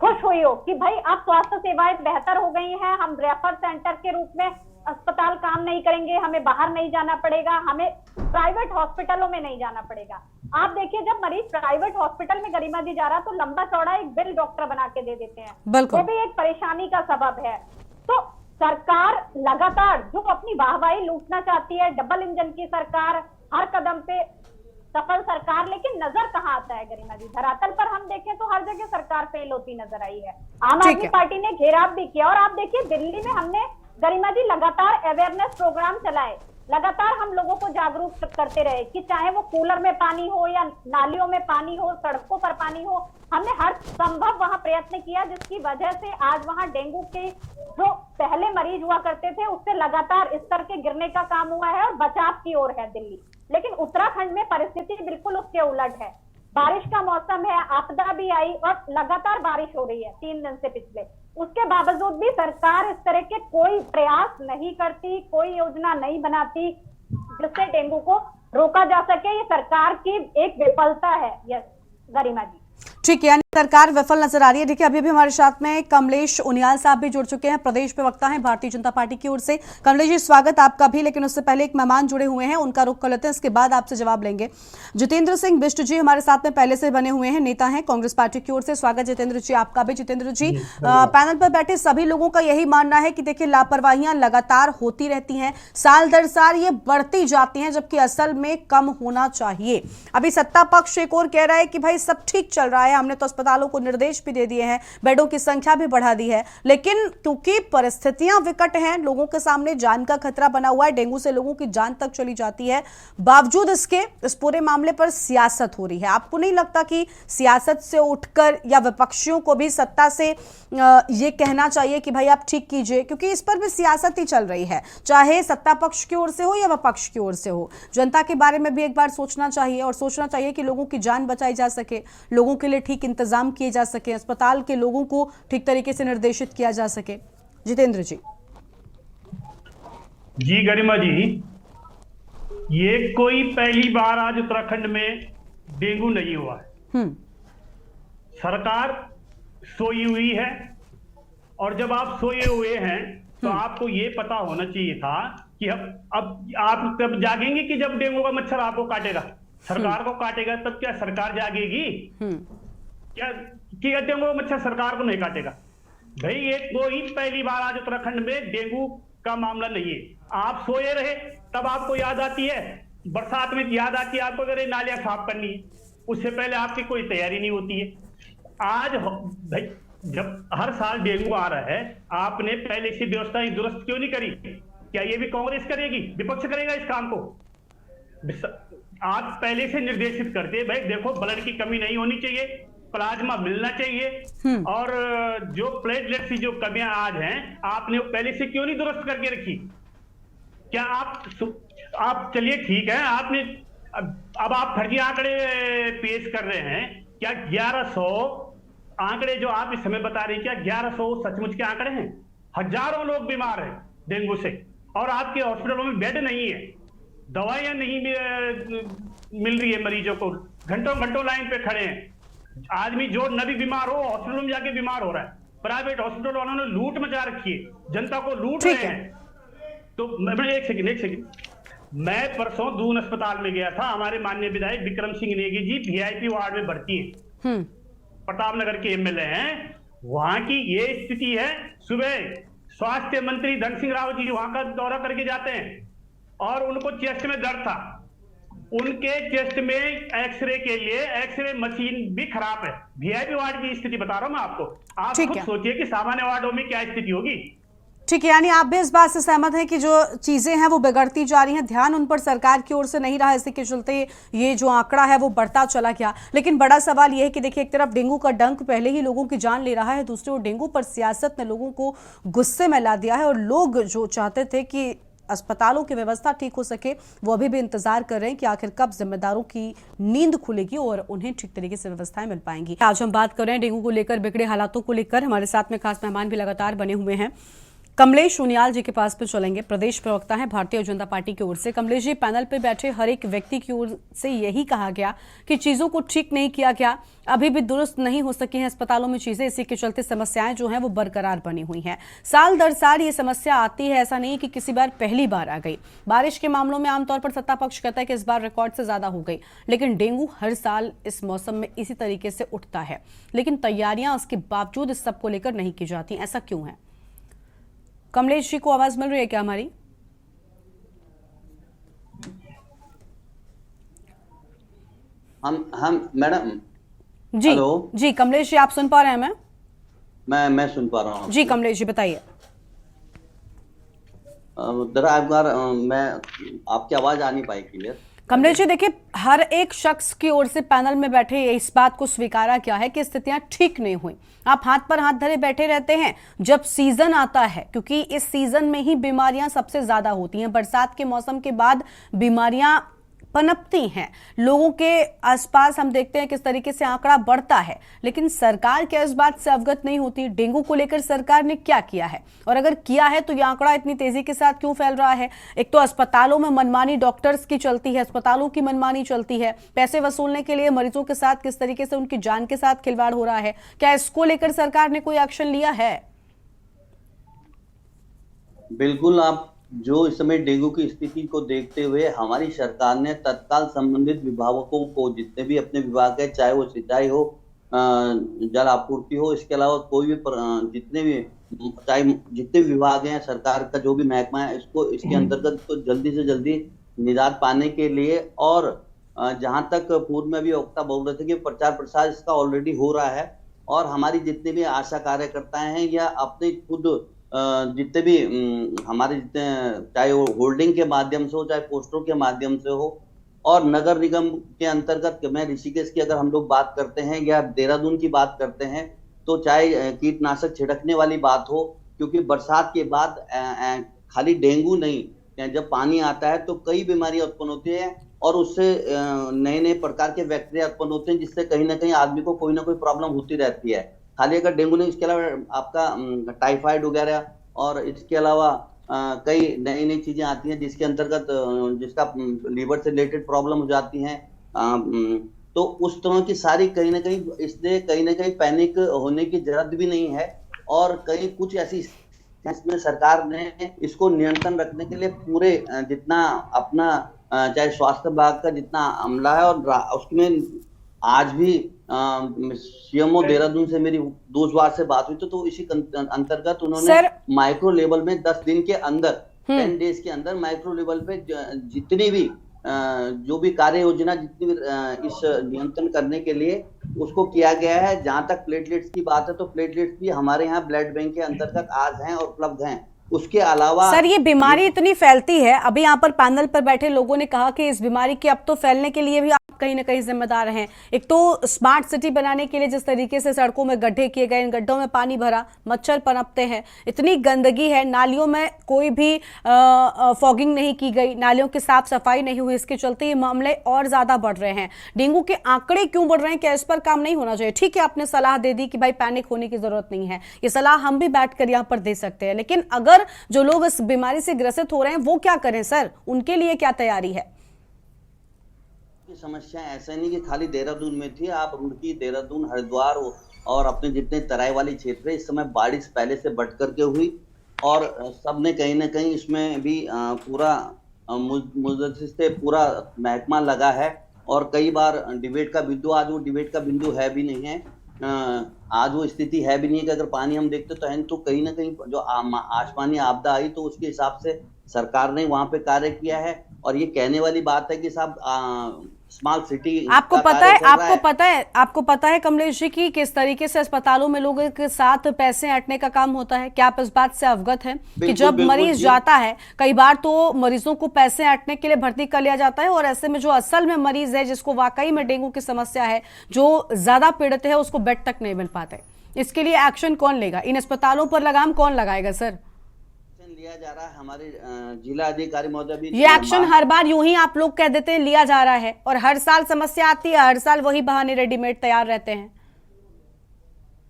खुश हुई हो कि भाई अब स्वास्थ्य सेवाएं बेहतर हो गई हैं, हम रेफर सेंटर के रूप में अस्पताल काम नहीं करेंगे, हमें बाहर नहीं जाना पड़ेगा, हमें प्राइवेट हॉस्पिटलों में नहीं जाना पड़ेगा। आप देखिए, जब मरीज प्राइवेट हॉस्पिटल में गरिमा जी जा रहा तो लंबा चौड़ा एक बिल डॉक्टर बना के दे देते हैं, वो भी एक परेशानी का सबब है। तो सरकार लगातार जो अपनी वाहवाही लूटना चाहती है, डबल इंजन की सरकार, हर कदम पे सफल सरकार, लेकिन नजर कहाँ आता है गरिमा जी? धरातल पर हम देखें तो हर जगह सरकार फेल होती नजर आई है। आम आदमी पार्टी ने घेराव भी किया और आप देखिए दिल्ली में हमने गरिमा जी लगातार अवेयरनेस प्रोग्राम चलाए, लगातार हम लोगों को जागरूक करते रहे कि चाहे वो कूलर में पानी हो या नालियों में पानी हो, सड़कों पर पानी हो, हमने हर संभव वहां प्रयत्न किया, जिसकी वजह से आज वहां डेंगू के जो पहले मरीज हुआ करते थे उससे लगातार स्तर के गिरने का काम हुआ है और बचाव की ओर है दिल्ली। लेकिन उत्तराखंड में परिस्थिति बिल्कुल उसके उलट है। बारिश का मौसम है, आपदा भी आई और लगातार बारिश हो रही है 3 दिन से पिछले, उसके बावजूद भी सरकार इस तरह के कोई प्रयास नहीं करती, कोई योजना नहीं बनाती जिससे डेंगू को रोका जा सके। ये सरकार की एक विफलता है। यस गरिमा जी, ठीक है, यानी सरकार विफल नजर आ रही है। देखिए अभी भी हमारे साथ में कमलेश उनियाल साहब भी जुड़ चुके हैं, प्रदेश प्रवक्ता हैं भारतीय जनता पार्टी की ओर से। कमलेश जी स्वागत आपका भी, लेकिन उससे पहले एक मेहमान जुड़े हुए हैं, उनका रुख कर लेते हैं, इसके बाद आपसे जवाब लेंगे। जितेंद्र सिंह बिष्ट जी हमारे साथ में पहले से बने हुए हैं, नेता हैं कांग्रेस पार्टी की ओर से। स्वागत जितेंद्र जी आपका भी। जितेंद्र जी पैनल पर बैठे सभी लोगों का यही मानना है कि देखिए लापरवाहियां लगातार होती रहती हैं, साल दर साल ये बढ़ती जाती हैं, जबकि असल में कम होना चाहिए। अभी सत्ता पक्ष एक और कह रहा है कि भाई सब ठीक चल रहा है, हमने तो अस्पतालों को निर्देश भी दे दिए हैं, बेडों की संख्या भी बढ़ा दी है, लेकिन क्योंकि परिस्थितियां विकट हैं, लोगों के सामने जान का खतरा बना हुआ है, डेंगू से लोगों की जान तक चली जाती है, बावजूद इसके इस पूरे मामले पर सियासत हो रही है। आपको नहीं लगता कि सियासत से उठकर या विपक्षियों को भी सत्ता से ये कहना चाहिए कि भाई आप ठीक कीजिए, क्योंकि इस पर भी सियासत ही चल रही है, चाहे सत्ता पक्ष की ओर से हो या विपक्ष की ओर से हो। जनता के बारे में भी एक बार सोचना चाहिए और सोचना चाहिए कि लोगों की जान बचाई जा सके, लोगों के लिए ठीक इंतजाम किए जा सके, अस्पताल के लोगों को ठीक तरीके से निर्देशित किया जा सके। जितेंद्र जी। जी गरिमा जी, ये कोई पहली बार आज उत्तराखंड में डेंगू नहीं हुआ है। सरकार सोई हुई है, और जब आप सोए हुए हैं तो आपको ये पता होना चाहिए था कि अब आप कब जागेंगे कि जब डेंगू का मच्छर आपको काटेगा, सरकार को काटेगा, तब क्या सरकार जागेगी? क्या कि डेंगू का मच्छर सरकार को नहीं काटेगा? भाई ये कोई पहली बार आज उत्तराखंड में डेंगू का मामला नहीं है। आप सोए रहे तब आपको याद आती है, बरसात में याद आती है आपको अगर नालियां साफ करनी है, उससे पहले आपकी कोई तैयारी नहीं होती है। आज भाई जब हर साल डेंगू आ रहा है, आपने पहले से व्यवस्थाएं दुरुस्त क्यों नहीं करी? क्या ये भी कांग्रेस करेगी, विपक्ष करेगा इस काम को? आप पहले से निर्देशित करते भाई देखो ब्लड की कमी नहीं होनी चाहिए, प्लाज्मा मिलना चाहिए, और जो प्लेटलेट्स की जो कमियां आज हैं आपने पहले से क्यों नहीं दुरुस्त करके रखी? क्या आप चलिए ठीक है, आपने अब आप फर्जी आंकड़े पेश कर रहे हैं। क्या 1100 आंकड़े जो आप इस समय बता रही, क्या 1100 सचमुच के आंकड़े हैं? हजारों लोग बीमार हैं डेंगू से, और आपके हॉस्पिटलों में बेड नहीं है, दवाइयां नहीं मिल रही है मरीजों को, घंटों घंटों लाइन पे खड़े हैं। आदमी जो न भी बीमार हो हॉस्पिटल में जाके बीमार हो रहा है। प्राइवेट हॉस्पिटल वालों ने लूट मचा रखी है, जनता को लूट रहे हैं। तो एक सेकंड, मैं परसों दून अस्पताल में गया था, हमारे माननीय विधायक विक्रम सिंह नेगी जी वीआईपी वार्ड में भर्ती है, प्रतापनगर के एमएलए हैं। वहां की ये स्थिति है, सुबह स्वास्थ्य मंत्री धन सिंह रावत जी वहां का दौरा करके जाते हैं, और उनको चेस्ट में दर्द था, उनके चेस्ट में एक्सरे के लिए एक्सरे मशीन भी खराब है। वीआईपी वार्ड की स्थिति बता रहा हूं मैं आपको, आप खुद सोचिए कि सामान्य वार्डों में क्या स्थिति होगी। ठीक है, यानी आप भी इस बात से सहमत हैं कि जो चीजें हैं वो बिगड़ती जा रही हैं, ध्यान उन पर सरकार की ओर से नहीं रहा, इसी के चलते ये जो आंकड़ा है वो बढ़ता चला गया। लेकिन बड़ा सवाल ये है कि देखिए एक तरफ डेंगू का डंक पहले ही लोगों की जान ले रहा है, दूसरी ओर डेंगू पर सियासत ने लोगों को गुस्से में ला दिया है, और लोग जो चाहते थे कि अस्पतालों की व्यवस्था ठीक हो सके वो अभी भी इंतजार कर रहे हैं कि आखिर कब जिम्मेदारों की नींद खुलेगी और उन्हें ठीक तरीके से व्यवस्थाएं मिल पाएंगी। आज हम बात कर रहे हैं डेंगू को लेकर, बिगड़े हालातों को लेकर। हमारे साथ में खास मेहमान भी लगातार बने हुए हैं। कमलेश उनियाल जी के पास पे चलेंगे, प्रदेश प्रवक्ता है भारतीय जनता पार्टी की ओर से। कमलेश जी, पैनल पे बैठे हर एक व्यक्ति की ओर से यही कहा गया कि चीजों को ठीक नहीं किया गया, अभी भी दुरुस्त नहीं हो सकी हैं अस्पतालों में चीजें, इसी के चलते समस्याएं जो हैं वो बरकरार बनी हुई हैं। साल दर साल ये समस्या आती है, ऐसा नहीं कि किसी बार पहली बार आ गई। बारिश के मामलों में आमतौर पर सत्ता पक्ष कहता है कि इस बार रिकॉर्ड से ज्यादा हो गई, लेकिन डेंगू हर साल इस मौसम में इसी तरीके से उठता है, लेकिन तैयारियां उसके बावजूद इस सब को लेकर नहीं की जाती, ऐसा क्यों है? कमलेश जी को आवाज मिल रही है क्या हमारी? हम मैडम जी हेलो? जी कमलेश जी, आप सुन पा रहे हैं? मैं सुन पा रहा हूँ जी। कमलेश जी बताइए। जरा एक बार मैं आपकी आवाज आ नहीं पाई क्लियर। कमलेश जी देखिए, हर एक शख्स की ओर से पैनल में बैठे इस बात को स्वीकारा क्या है कि स्थितियां ठीक नहीं हुई। आप हाथ पर हाथ धरे बैठे रहते हैं जब सीजन आता है, क्योंकि इस सीजन में ही बीमारियां सबसे ज्यादा होती हैं। बरसात के मौसम के बाद बीमारियां पनपती हैं, लोगों के आसपास हम देखते हैं किस तरीके से आंकड़ा बढ़ता है, लेकिन सरकार क्या इस बात से अवगत नहीं होती? डेंगू को लेकर सरकार ने क्या किया है, और अगर किया है तो ये आंकड़ा इतनी तेजी के साथ क्यों फैल रहा है? एक तो अस्पतालों में मनमानी डॉक्टर्स की चलती है, अस्पतालों की मनमानी चलती है, पैसे वसूलने के लिए मरीजों के साथ किस तरीके से उनकी जान के साथ खिलवाड़ हो रहा है। क्या इसको लेकर सरकार ने कोई एक्शन लिया है? बिल्कुल, आप जो इस समय डेंगू की स्थिति को देखते हुए हमारी सरकार ने तत्काल संबंधित विभागों को, जितने भी अपने विभाग है, चाहे वो सिंचाई हो, जल आपूर्ति हो, इसके अलावा कोई भी चाहे जितने विभाग हैं सरकार का, जो भी महकमा है, इसको इसके अंतर्गत तो जल्दी से जल्दी निजात पाने के लिए, और जहां तक पूर्व में भी वक्ता बोल रहे थे कि प्रचार प्रसार इसका ऑलरेडी हो रहा है, और हमारी जितने भी आशा कार्यकर्ता हैं या अपने खुद जितने भी हमारे जितने, चाहे वो होल्डिंग के माध्यम से हो, चाहे पोस्टरों के माध्यम से हो, और नगर निगम के अंतर्गत मैं ऋषिकेश की अगर हम लोग बात करते हैं या देहरादून की बात करते हैं, तो चाहे कीटनाशक छिड़कने वाली बात हो, क्योंकि बरसात के बाद खाली डेंगू नहीं, जब पानी आता है तो कई बीमारियां उत्पन्न होती है, और उससे नए नए प्रकार के बैक्टीरिया उत्पन्न होते हैं, जिससे कहीं ना कहीं आदमी को कोई ना कोई प्रॉब्लम होती रहती है। खाली अगर डेंगू नहीं, इसके अलावा आपका टाइफाइड वगैरह, और इसके अलावा कई नई नई चीजें आती हैं जिसके अंतर्गत जिसका लीवर से रिलेटेड प्रॉब्लम हो जाती हैं। तो उस तरह की सारी कहीं ना कहीं, इसलिए कहीं ना कहीं पैनिक होने की जरूरत भी नहीं है, और कहीं कुछ ऐसी इसमें सरकार ने इसको नियंत्रण रखने के लिए पूरे जितना अपना चाहे स्वास्थ्य विभाग का जितना अमला है, और उसमें आज भी सीएमओ देहरादून से मेरी 2 बार से बात हुई, तो इसी अंतर्गत उन्होंने माइक्रो लेवल में 10 दिन के अंदर 10 डेज के अंदर माइक्रो लेवल पे जितनी भी जो भी कार्य योजना जितनी भी इस नियंत्रण करने के लिए उसको किया गया है। जहां तक प्लेटलेट्स की बात है, तो प्लेटलेट्स भी हमारे यहाँ ब्लड बैंक के अंतर्गत आज हैं और उपलब्ध हैं। उसके अलावा सर, ये बीमारी इतनी फैलती है, अभी यहाँ पर पैनल पर बैठे लोगों ने कहा कि इस बीमारी के अब तो फैलने के लिए भी आप कहीं ना कहीं जिम्मेदार हैं। एक तो स्मार्ट सिटी बनाने के लिए जिस तरीके से सड़कों में गड्ढे किए गए, इन गड्ढों में पानी भरा, मच्छर पनपते हैं, इतनी गंदगी है, नालियों में कोई भी फॉगिंग नहीं की गई, नालियों की साफ सफाई नहीं हुई, इसके चलते ये मामले और ज्यादा बढ़ रहे हैं। डेंगू के आंकड़े क्यों बढ़ रहे हैं? क्या इस पर काम नहीं होना चाहिए? ठीक है, आपने सलाह दे दी कि भाई पैनिक होने की जरूरत नहीं है, ये सलाह हम भी बैठकर यहाँ पर दे सकते हैं, लेकिन अगर जो लोग इस बीमारी से ग्रसित हो रहे हैं वो क्या करें सर? उनके लिए क्या तैयारी है? समस्या ऐसा नहीं कि खाली देहरादून में थी, आप रुड़की, देहरादून, हरिद्वार और अपने जितने तराई वाली क्षेत्र है, इस समय बारिश पहले से बढ़ करके हुई, और सबने कहीं ना कहीं इसमें भी पूरा मुद्दे से पूरा महकमा लगा है, और कई बार डिबेट का बिंदु, आज वो डिबेट का बिंदु है भी नहीं है, आज वो स्थिति है भी नहीं है कि अगर पानी हम देखते तो कहीं ना कहीं जो आसमानी आपदा आई तो उसके हिसाब से सरकार ने वहां पे कार्य किया है। और ये कहने वाली बात है कि साहब स्मार्ट सिटी, आपको पता है कमलेश जी की किस तरीके से अस्पतालों में लोगों के साथ पैसे ऐंठने का काम होता है? क्या आप इस बात से अवगत हैं कि जब मरीज जाता है कई बार तो मरीजों को पैसे ऐंठने के लिए भर्ती कर लिया जाता है, और ऐसे में जो असल में मरीज है, जिसको वाकई में डेंगू की समस्या है, जो ज्यादा पीड़ित है, उसको बेड तक नहीं मिल पाते। इसके लिए एक्शन कौन लेगा? इन अस्पतालों पर लगाम कौन लगाएगा सर? लिया जा रहा है, हमारे जिला अधिकारी महोदय भी ये एक्शन हर बार यूं ही आप लोग कह देते हैं लिया जा रहा है, और हर साल समस्या आती है, हर साल वही बहाने रेडीमेड तैयार रहते हैं।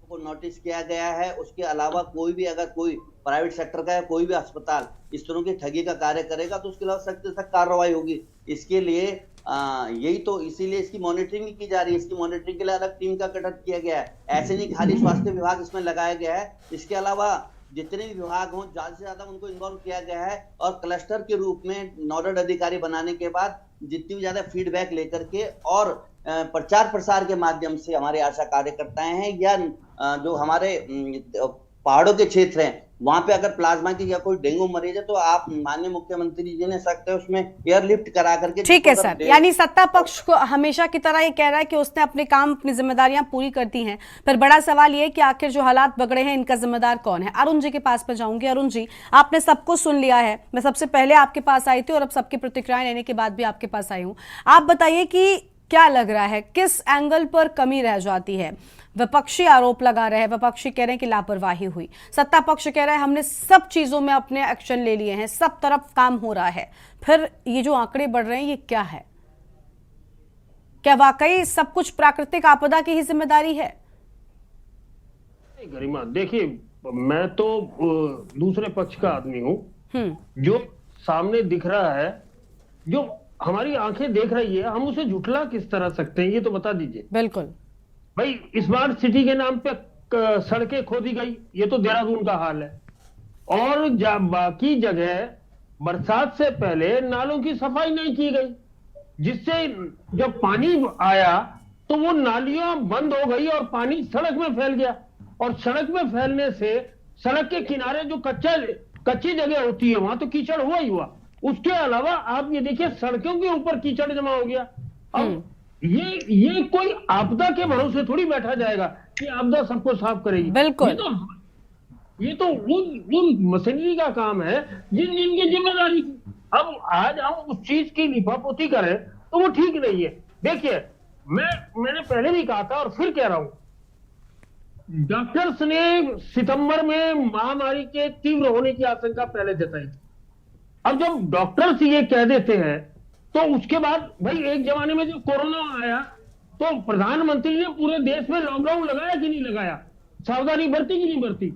को नोटिस किया गया है, उसके अलावा कोई भी अगर कोई प्राइवेट सेक्टर का या कोई भी अस्पताल इस तरह की ठगी का कार्य करेगा तो उसके अलावा सख्त से सख्त कार्रवाई होगी। इसके लिए यही तो, इसीलिए इसकी मॉनिटरिंग की जा रही है, इसकी मॉनिटरिंग के लिए अलग टीम का गठन किया गया है। ऐसे नहीं खाली स्वास्थ्य विभाग इसमें लगाया गया है, इसके अलावा जितने भी विभाग हों ज्यादा से ज्यादा उनको इन्वॉल्व किया गया है, और क्लस्टर के रूप में नोडल अधिकारी बनाने के बाद जितनी भी ज्यादा फीडबैक लेकर के और प्रचार प्रसार के माध्यम से हमारे आशा कार्यकर्ताएं हैं या जो हमारे पहाड़ों के क्षेत्र हैं, वहां पे अगर प्लाज्मा की या कोई डेंगू मरीज है तो आप माननीय मुख्यमंत्री जी ने सकते हैं उसमें एयरलिफ्ट करा करके। ठीक है सर, यानी सत्ता पक्ष को हमेशा की तरह ये कह रहा है कि उसने अपने काम, अपनी जिम्मेदारियां पूरी करती हैं, पर बड़ा सवाल ये है कि आखिर जो हालात बगड़े हैं इनका जिम्मेदार कौन है। अरुण जी के पास में जाऊंगी। अरुण जी, आपने सबको सुन लिया है, मैं सबसे पहले आपके पास आई थी और अब सबकी प्रतिक्रियाएं लेने के बाद भी आपके पास आई हूं। आप बताइए कि क्या लग रहा है, किस एंगल पर कमी रह जाती है? विपक्षी आरोप लगा रहे हैं, विपक्षी कह रहे हैं कि लापरवाही हुई, सत्ता पक्ष कह रहा है हमने सब चीजों में अपने एक्शन ले लिए हैं, सब तरफ काम हो रहा है। फिर ये जो आंकड़े बढ़ रहे हैं ये क्या है? क्या वाकई सब कुछ प्राकृतिक आपदा की ही जिम्मेदारी है? गरिमा, देखिए मैं तो दूसरे पक्ष का आदमी हूं। जो सामने दिख रहा है, जो हमारी आंखें देख रही है, हम उसे झुठला किस तरह सकते हैं, ये तो बता दीजिए। बिल्कुल भाई, स्मार्ट सिटी के नाम पे सड़कें खोदी गई, ये तो देहरादून का हाल है। और बाकी जगह बरसात से पहले नालों की सफाई नहीं की गई, जिससे जब पानी आया तो वो नालियां बंद हो गई और पानी सड़क में फैल गया। और सड़क में फैलने से सड़क के किनारे जो कच्ची जगह होती है वहां तो कीचड़ हुआ ही हुआ। उसके अलावा आप ये देखिए सड़कों के ऊपर कीचड़ जमा हो गया। अब ये कोई आपदा के भरोसे थोड़ी बैठा जाएगा कि आपदा सबको साफ करेगी। बिल्कुल, ये तो उन मशीनरी का काम है जिनकी जिम्मेदारी थी। अब आज हम उस चीज की लिफापोती करें तो वो ठीक नहीं है। देखिए, मैंने पहले भी कहा था और फिर कह रहा हूं, डॉक्टर्स ने सितंबर में महामारी के तीव्र होने की आशंका पहले जताई। अब जब डॉक्टर्स ये कह देते हैं तो उसके बाद भाई एक जमाने में जब कोरोना आया तो प्रधानमंत्री ने पूरे देश में लॉकडाउन लगाया कि नहीं लगाया, सावधानी बरती कि नहीं बरती?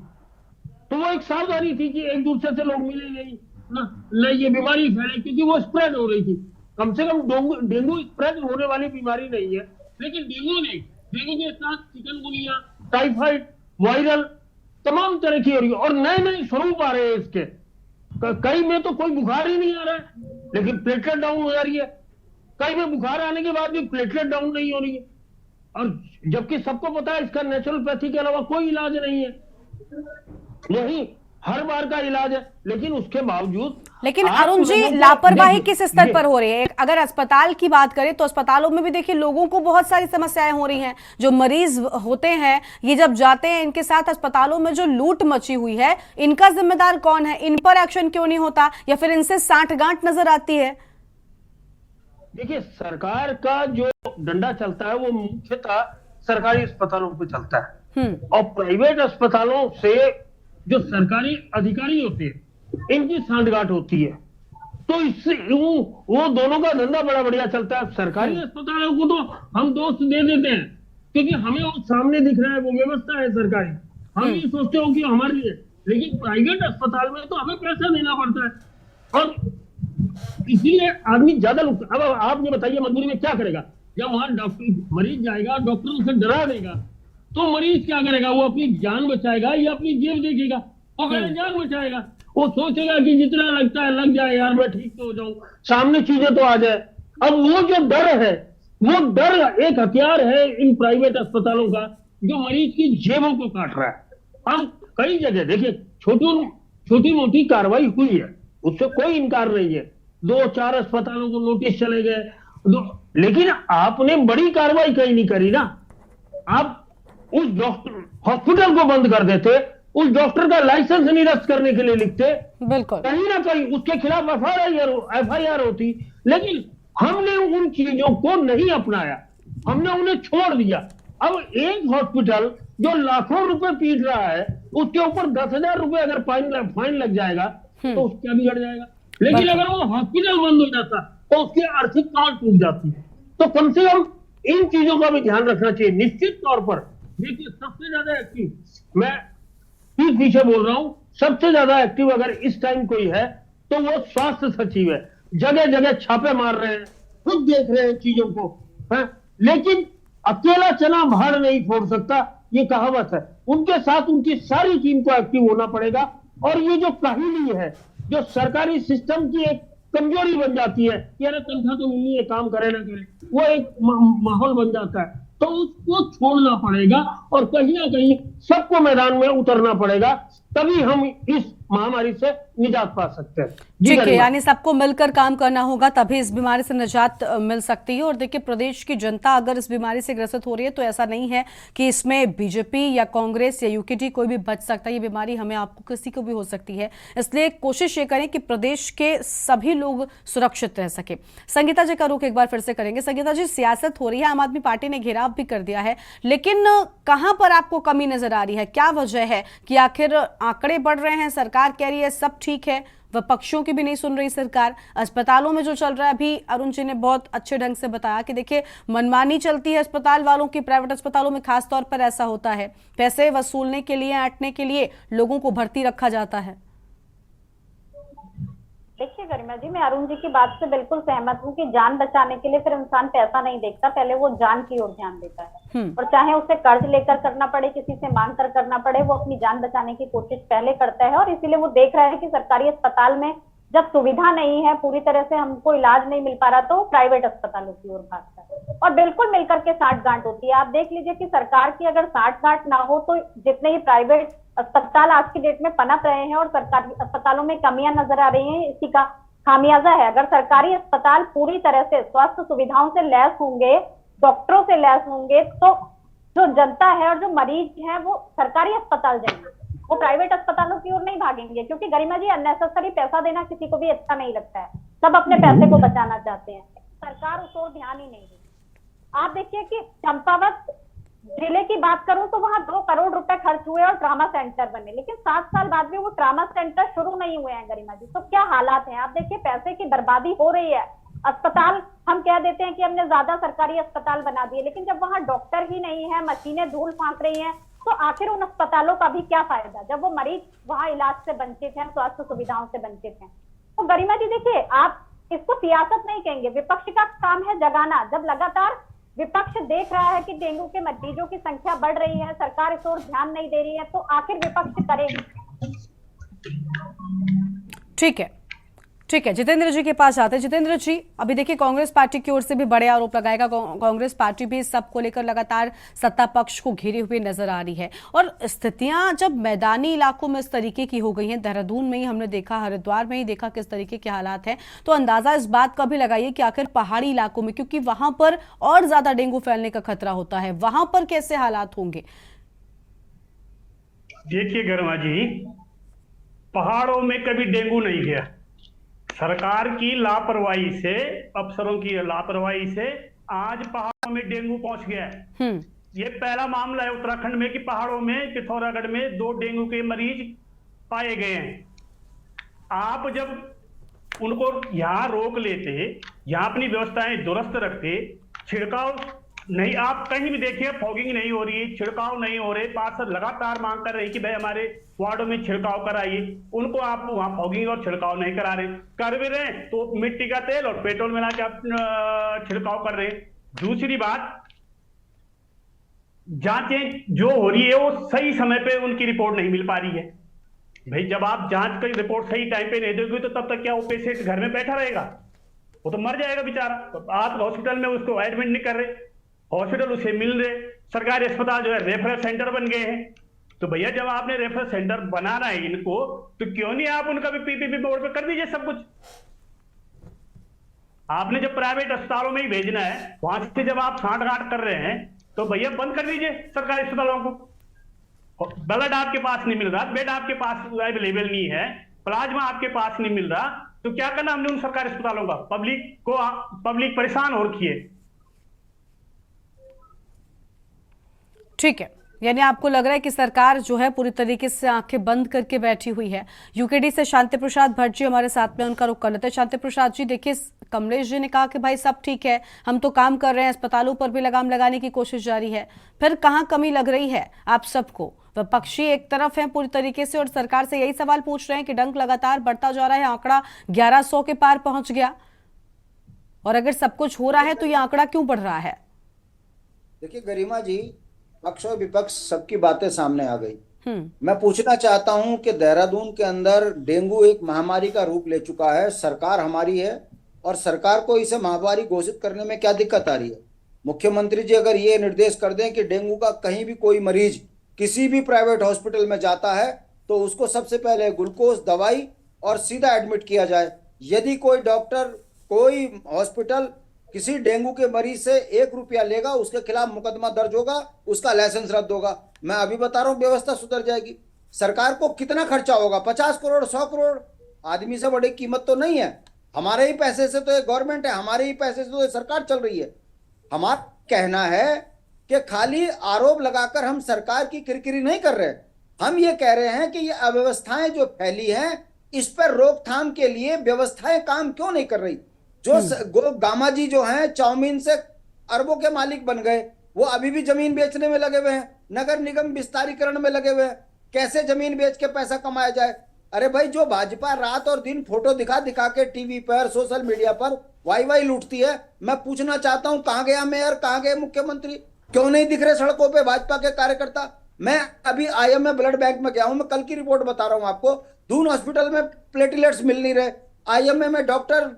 तो वो एक सावधानी थी कि एक दूसरे से लोग मिले नहीं ना ये बीमारी फैले, क्योंकि वो स्प्रेड हो रही थी। कम से कम डेंगू स्प्रेड होने वाली बीमारी नहीं है, लेकिन डेंगू के साथ चिकनगुनिया, टाइफाइड, वायरल तमाम तरह की हो रही है और नए नए स्वरूप आ रहे हैं इसके। कई में तो कोई बुखार ही नहीं आ रहा है लेकिन प्लेटलेट डाउन हो जा रही है, कई में बुखार आने के बाद भी प्लेटलेट डाउन नहीं हो रही है। और जबकि सबको पता है इसका नेचुरोपैथी के अलावा कोई इलाज नहीं है, यही हर बार का इलाज है। लेकिन उसके बावजूद लेकिन अरुण जी, लापरवाही किस स्तर पर हो रही है? अगर अस्पताल की बात करें तो अस्पतालों में भी देखिए लोगों को बहुत सारी समस्याएं हो रही हैं। जो मरीज होते हैं ये जब जाते हैं, इनके साथ अस्पतालों में जो लूट मची हुई है, इनका जिम्मेदार कौन है? इन पर एक्शन क्यों नहीं होता, या फिर इनसे साठगांठ नजर आती है? देखिए, सरकार का जो डंडा चलता है वो मुख्यतः सरकारी अस्पतालों पे चलता है और प्राइवेट अस्पतालों से जो सरकारी अधिकारी होते हैं इनकी सांठगांठ होती है। तो इससे वो दोनों का धंधा बड़ा बढ़िया चलता है। सरकारी अस्पतालों को तो हम दोस्त दे देते हैं क्योंकि हमें वो सामने दिख रहा है, वो व्यवस्था है सरकारी, हम ये सोचते हो कि हमारी है। लेकिन प्राइवेट अस्पताल में तो हमें पैसा देना पड़ता है और इसलिए आदमी ज्यादा अब आप ये बताइए मजबूरी में क्या करेगा? जब वहां डॉक्टर मरीज जाएगा, डॉक्टर उसे डरा देगा तो मरीज क्या करेगा? वो अपनी जान बचाएगा या अपनी जेब देखेगा? वो जान बचाएगा। वो सोचेगा कि जितना लगता है लग जाए यार, मैं ठीक तो हो जाऊं, सामने चीजें तो आ जाए। अब वो जो डर है, वो डर एक हथियार है इन प्राइवेट अस्पतालों का जो मरीज की जेबों को काट रहा है। अब कई जगह देखिए छोटी मोटी कार्रवाई हुई है, उससे कोई इनकार नहीं है। 2-4 अस्पतालों को नोटिस चले गए, लेकिन आपने बड़ी कार्रवाई कहीं नहीं करी ना। आप उस डॉक्टर हॉस्पिटल को बंद कर देते, उस डॉक्टर का लाइसेंस निरस्त करने के लिए लिखते, बिल्कुल कहीं ना कहीं उसके खिलाफ एफआईआर होती। लेकिन हमने उन चीजों को नहीं अपनाया, हमने उन्हें छोड़ दिया। अब एक हॉस्पिटल जो लाखों रुपए पीट रहा है उसके ऊपर 10,000 रुपए अगर फाइन लग जाएगा तो उसका बिगड़ जाएगा। लेकिन अगर वो हॉस्पिटल बंद हो जाता तो उसकी आर्थिक काट टूट जाती। तो कम से कम इन चीजों का भी ध्यान रखना चाहिए। निश्चित तौर पर देखिए, सबसे ज्यादा एक्टिव, मैं पीछे बोल रहा हूं, सबसे ज्यादा एक्टिव अगर इस टाइम कोई है तो वो स्वास्थ्य सचिव है। जगह जगह छापे मार रहे हैं, खुद देख रहे हैं चीजों को है? लेकिन अकेला चना भाड़ नहीं फोड़ सकता, ये कहावत है। उनके साथ उनकी सारी टीम को एक्टिव होना पड़ेगा। और ये जो काहिली है, जो सरकारी सिस्टम की एक कमजोरी बन जाती है, यार तनख्वाह तो मिलनी है, काम करे ना करे, वो एक माहौल बन जाता है। तो उसको छोड़ना पड़ेगा और कहीं ना कहीं सबको मैदान में उतरना पड़ेगा, तभी हम इस महामारी से निजात पा सकते हैं। ठीक है, यानी सबको मिलकर काम करना होगा, तभी इस बीमारी से निजात मिल सकती है। और देखिए, प्रदेश की जनता अगर इस बीमारी से ग्रसित हो रही है तो ऐसा नहीं है कि इसमें बीजेपी या कांग्रेस या यूकेडी कोई भी बच सकता है। ये बीमारी हमें आपको किसी को भी हो सकती है, इसलिए कोशिश ये करें कि प्रदेश के सभी लोग सुरक्षित रह सके। संगीता जी का रुख एक बार फिर से करेंगे। संगीता जी, सियासत हो रही है, आम आदमी पार्टी ने घेराव भी कर दिया है, लेकिन कहां पर आपको कमी नजर आ रही है? क्या वजह है कि आखिर आंकड़े बढ़ रहे हैं, सरकार कह रही है सब ठीक है, विपक्षों की भी नहीं सुन रही सरकार। अस्पतालों में जो चल रहा है, अभी अरुण जी ने बहुत अच्छे ढंग से बताया कि देखिए मनमानी चलती है अस्पताल वालों की। प्राइवेट अस्पतालों में खास तौर पर ऐसा होता है, पैसे वसूलने के लिए, ऐंठने के लिए लोगों को भर्ती रखा जाता है। देखिए गरिमा जी, मैं अरुण जी की बात से बिल्कुल सहमत हूँ कि जान बचाने के लिए फिर इंसान पैसा नहीं देखता, पहले वो जान की ओर ध्यान देता है। और चाहे उसे कर्ज लेकर करना पड़े, किसी से मांग कर करना पड़े, वो अपनी जान बचाने की कोशिश पहले करता है। और इसीलिए वो देख रहा है कि सरकारी अस्पताल में जब सुविधा नहीं है, पूरी तरह से हमको इलाज नहीं मिल पा रहा, तो प्राइवेट अस्पतालों की ओर भागता है। और बिल्कुल मिलकर के साठगांठ होती है। आप देख लीजिए कि सरकार की अगर साठगांठ ना हो तो जितने ही प्राइवेट अस्पताल आज की डेट में पनप रहे हैं और सरकारी अस्पतालों में कमियां नजर आ रही हैं, इसी का खामियाजा है। अगर सरकारी अस्पताल पूरी तरह से स्वास्थ्य सुविधाओं से लैस होंगे, डॉक्टरों से लैस होंगे, तो जो जनता है और जो मरीज है वो सरकारी अस्पताल जाएंगे, वो प्राइवेट अस्पतालों की ओर नहीं भागेंगे। क्योंकि गरिमा जी, अननेसेसरी पैसा देना किसी को भी अच्छा नहीं लगता है, सब अपने पैसे को बचाना चाहते हैं। सरकार उस ओर ध्यान ही नहीं देती। आप देखिए कि चंपावत जिले की बात करूं तो वहां 2 करोड़ रुपए खर्च हुए और ट्रामा सेंटर बने, लेकिन 7 साल बाद भी वो ट्रामा सेंटर शुरू नहीं हुए हैं गरिमा जी। तो क्या हालात हैं आप देखिए, पैसे की बर्बादी हो रही है। अस्पताल हम कह देते हैं कि हमने ज्यादा सरकारी अस्पताल बना दिए, लेकिन जब वहां डॉक्टर ही नहीं है, मशीनें धूल फांक रही हैं, तो आखिर उन अस्पतालों का भी क्या फायदा जब वो मरीज वहां इलाज से वंचित हैं, स्वास्थ्य सुविधाओं से वंचित हैं। तो गरिमा जी देखिए, आप इसको सियासत नहीं कहेंगे, विपक्ष का काम है जगाना। जब लगातार विपक्ष देख रहा है कि डेंगू के मरीजों की संख्या बढ़ रही है, सरकार इस ओर ध्यान नहीं दे रही है, तो आखिर विपक्ष करेगी। ठीक है, जितेंद्र जी के पास आते हैं। जितेंद्र जी, अभी देखिए कांग्रेस पार्टी की ओर से भी बड़े आरोप लगाएगा, कांग्रेस पार्टी भी सबको लेकर लगातार सत्ता पक्ष को घेरे हुए नजर आ रही है। और स्थितियां जब मैदानी इलाकों में इस तरीके की हो गई हैं, देहरादून में ही हमने देखा, हरिद्वार में ही देखा किस तरीके के हालात हैं, तो अंदाजा इस बात का भी लगाइए कि आखिर पहाड़ी इलाकों में, क्योंकि वहां पर और ज्यादा डेंगू फैलने का खतरा होता है, वहां पर कैसे हालात होंगे? देखिए गरिमा जी, पहाड़ों में कभी डेंगू नहीं गया। सरकार की लापरवाही से, अफसरों की लापरवाही से आज पहाड़ों में डेंगू पहुंच गया है। ये पहला मामला है उत्तराखंड में कि पहाड़ों में पिथौरागढ़ में 2 डेंगू के मरीज पाए गए हैं। आप जब उनको यहाँ रोक लेते, यहाँ अपनी व्यवस्थाएं दुरुस्त रखते, छिड़काव नहीं, आप कहीं भी देखिए फॉगिंग नहीं हो रही, छिड़काव नहीं हो रहे, पार्षद लगातार मांग कर रहे कि भाई हमारे वार्डों में छिड़काव कराइए, उनको आप वहां फॉगिंग और छिड़काव नहीं करा रहे, कर भी रहे तो मिट्टी का तेल और पेट्रोल मिला के आप छिड़काव कर रहे हैं। दूसरी बात, जांचें जो हो रही है वो सही समय पे उनकी रिपोर्ट नहीं मिल पा रही है। भाई जब आप जांच की रिपोर्ट सही टाइम पे नहीं दोगे तो तब तक क्या वो पेशेंट घर में बैठा रहेगा? वो तो मर जाएगा बेचारा। तो आप हॉस्पिटल में उसको एडमिट नहीं कर रहे, हॉस्पिटल उसे मिल रहे, सरकारी अस्पताल जो है रेफरल सेंटर बन गए हैं। तो भैया जब आपने रेफरल सेंटर बनाना है इनको, तो क्यों नहीं आप उनका भी पीपीपी बोर्ड पे कर दीजिए सब कुछ। आपने जब प्राइवेट अस्पतालों में ही भेजना है, वहां से जब आप साठ-गांठ कर रहे हैं, तो भैया बंद कर दीजिए सरकारी अस्पतालों को। ब्लड आपके पास नहीं मिल रहा, बेड आपके पास अवेलेबल नहीं है, प्लाज्मा आपके पास नहीं मिल रहा, तो क्या करना हमने उन सरकारी अस्पतालों का? पब्लिक परेशान हो रखी है। ठीक है, यानी आपको लग रहा है कि सरकार जो है पूरी तरीके से आंखें बंद करके बैठी हुई है। यूकेडी से शांति प्रसाद भट्ट जी हमारे साथ में, उनका रुख कर लेते हैं। शांति प्रसाद जी, देखिए कमलेश जी ने कहा कि भाई सब ठीक है, हम तो काम कर रहे हैं, अस्पतालों पर भी लगाम लगाने की कोशिश जारी है, फिर कहाँ कमी लग रही है आप सबको? विपक्षी एक तरफ है पूरी तरीके से और सरकार से यही सवाल पूछ रहे हैं कि डंक लगातार बढ़ता जा रहा है, आंकड़ा 1100 के पार पहुंच गया, और अगर सब कुछ हो रहा है तो ये आंकड़ा क्यों बढ़ रहा है? देखिए गरिमा जी, पक्ष और विपक्ष सबकी बातें सामने आ गई। मैं पूछना चाहता हूं कि देहरादून के अंदर डेंगू एक महामारी का रूप ले चुका है, सरकार हमारी है और सरकार को इसे महामारी घोषित करने में क्या दिक्कत आ रही है? मुख्यमंत्री जी अगर ये निर्देश कर दें कि डेंगू का कहीं भी कोई मरीज किसी भी प्राइवेट हॉस्पिटल में जाता है तो उसको सबसे पहले ग्लूकोज दवाई और सीधा एडमिट किया जाए। यदि कोई डॉक्टर, कोई हॉस्पिटल किसी डेंगू के मरीज से 1 रुपया लेगा, उसके खिलाफ मुकदमा दर्ज होगा, उसका लाइसेंस रद्द होगा। मैं अभी बता रहा हूँ, व्यवस्था सुधर जाएगी। सरकार को कितना खर्चा होगा? 50 करोड़, 100 करोड़। आदमी से बड़ी कीमत तो नहीं है। हमारे ही पैसे से तो ये गवर्नमेंट है, हमारे ही पैसे से तो ये सरकार चल रही है। हमारा कहना है कि खाली आरोप लगाकर हम सरकार की किरकिरी नहीं कर रहे। हम ये कह रहे हैं कि ये अव्यवस्थाएं जो फैली हैं, इस पर रोकथाम के लिए व्यवस्थाएं काम क्यों नहीं कर रही? जो गामा जी जो हैं, चाउमीन से अरबों के मालिक बन गए, वो अभी भी जमीन बेचने में लगे हुए हैं, नगर निगम विस्तारीकरण में लगे हुए हैं। कैसे जमीन बेच के पैसा कमाया जाए? अरे भाई, जो भाजपा रात और दिन फोटो दिखा दिखा के टीवी पर, सोशल मीडिया पर वाई लूटती है, मैं पूछना चाहता हूं, कहां गया मेयर, कहां गए मुख्यमंत्री? क्यों नहीं दिख रहे सड़कों पे भाजपा के कार्यकर्ता? मैं अभी आईएमए ब्लड बैंक में गया हूं, मैं कल की रिपोर्ट बता रहा हूं आपको। दून हॉस्पिटल में प्लेटलेट्स मिल नहीं रहे। आईएमए में डॉक्टर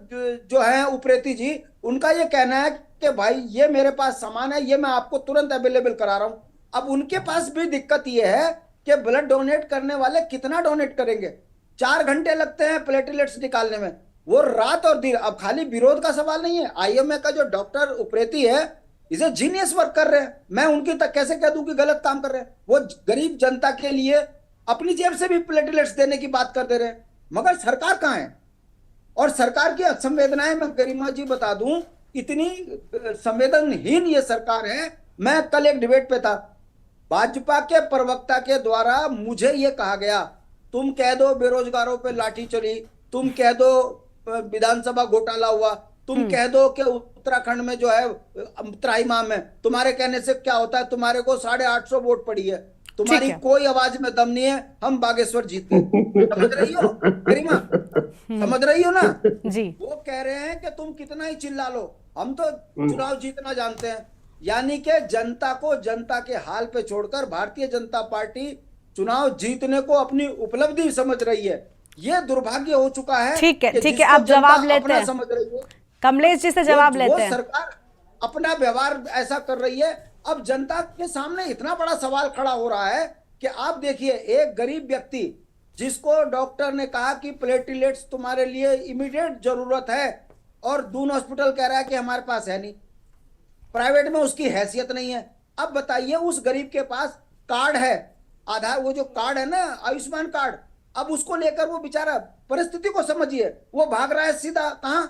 जो है उप्रेती जी, उनका ये कहना है कि भाई ये मेरे पास सामान है, ये मैं आपको तुरंत अवेलेबल करा रहा हूं। अब उनके पास भी दिक्कत ये है कि ब्लड डोनेट करने वाले कितना डोनेट करेंगे? 4 घंटे लगते हैं प्लेटलेट्स निकालने में, वो रात और दिन। अब खाली विरोध का सवाल नहीं है। आईएमए का जो डॉक्टर उप्रेती है, इसे जीनियस वर्क कर रहे हैं। मैं उनकी तक कैसे कह दूं कि गलत काम कर रहे हैं? वो गरीब जनता के लिए अपनी जेब से भी प्लेटलेट्स देने की बात कर दे रहे हैं, मगर सरकार कहां है? और सरकार की असंवेदनाएं, मैं गरिमा जी बता दूं, इतनी संवेदनहीन ये सरकार है। मैं कल एक डिबेट पे था, भाजपा के प्रवक्ता के द्वारा मुझे ये कहा गया, तुम कह दो बेरोजगारों पे लाठी चली, तुम कह दो विधानसभा घोटाला हुआ, तुम कह दो कि उत्तराखंड में जो है त्राहिमाम में, तुम्हारे कहने से क्या होता है? तुम्हारे को 850 वोट पड़ी है, तुम्हारी कोई आवाज में दम नहीं है, हम बागेश्वर जीते। समझ रही हो गरिमा? समझ रही हो ना जी? वो कह रहे हैं कि तुम कितना ही चिल्ला लो, हम तो चुनाव जीतना जानते हैं। यानी कि जनता को जनता के हाल पे छोड़कर भारतीय जनता पार्टी चुनाव जीतने को अपनी उपलब्धि समझ रही है। ये दुर्भाग्य हो चुका है। ठीक है, आप जवाब लेते हैं, समझ रही है। कमलेश जी से जवाब लेते हैं। सरकार अपना व्यवहार ऐसा कर रही है। अब जनता के सामने इतना बड़ा सवाल खड़ा हो रहा है कि आप देखिए, एक गरीब व्यक्ति जिसको डॉक्टर ने कहा कि प्लेटलेट्स तुम्हारे लिए इमीडिएट जरूरत है, और दून हॉस्पिटल कह रहा है कि हमारे पास है नहीं, प्राइवेट में उसकी हैसियत नहीं है। अब बताइए, उस गरीब के पास कार्ड है, आधार, वो जो कार्ड है ना, आयुष्मान कार्ड, अब उसको लेकर वो बेचारा, परिस्थिति को समझिए, वो भाग रहा है सीधा कहां?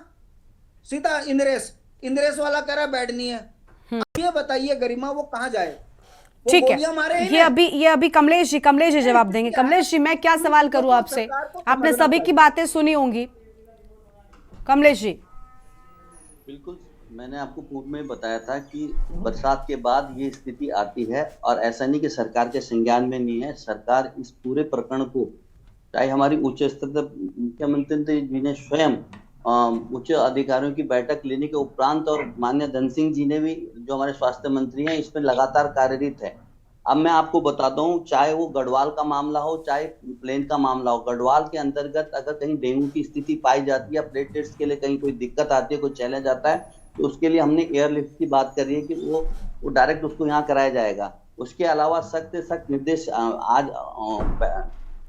सीधा इंद्रेश वाला कह रहा है बेड नहीं है। अब ये बताइए गरिमा, वो कहां जाए? ठीक है, ये अभी कमलेश जी जवाब देंगे। कमलेश जी, मैं क्या सवाल करूं आपसे? आपने सभी की बातें सुनी होंगी। कमलेश जी, बिल्कुल, मैंने आपको पूर्व में बताया था कि बरसात के बाद ये स्थिति आती है, और ऐसा नहीं कि सरकार के संज्ञान में नहीं है। सरकार इस पूरे प्रकरण को, चाहे हमारी उच्च स्तर तक मुख्यमंत्री जी ने स्वयं उच्च अधिकारियों की बैठक लेने के उपरांत, और माननीय धन सिंह जी ने भी, जो हमारे स्वास्थ्य मंत्री हैं, इसमें लगातार कार्यरत है। अब मैं आपको बताता हूँ, चाहे वो गढ़वाल का मामला हो, चाहे प्लेन का मामला हो, गढ़वाल के अंतर्गत अगर कहीं डेंगू की स्थिति पाई जाती है, प्लेटलेट्स के लिए कहीं कोई दिक्कत आती है, कोई चैलेंज आता है, तो उसके लिए हमने एयरलिफ्ट की बात करी है कि वो डायरेक्ट उसको यहाँ कराया जाएगा। उसके अलावा सख्त से सख्त निर्देश आज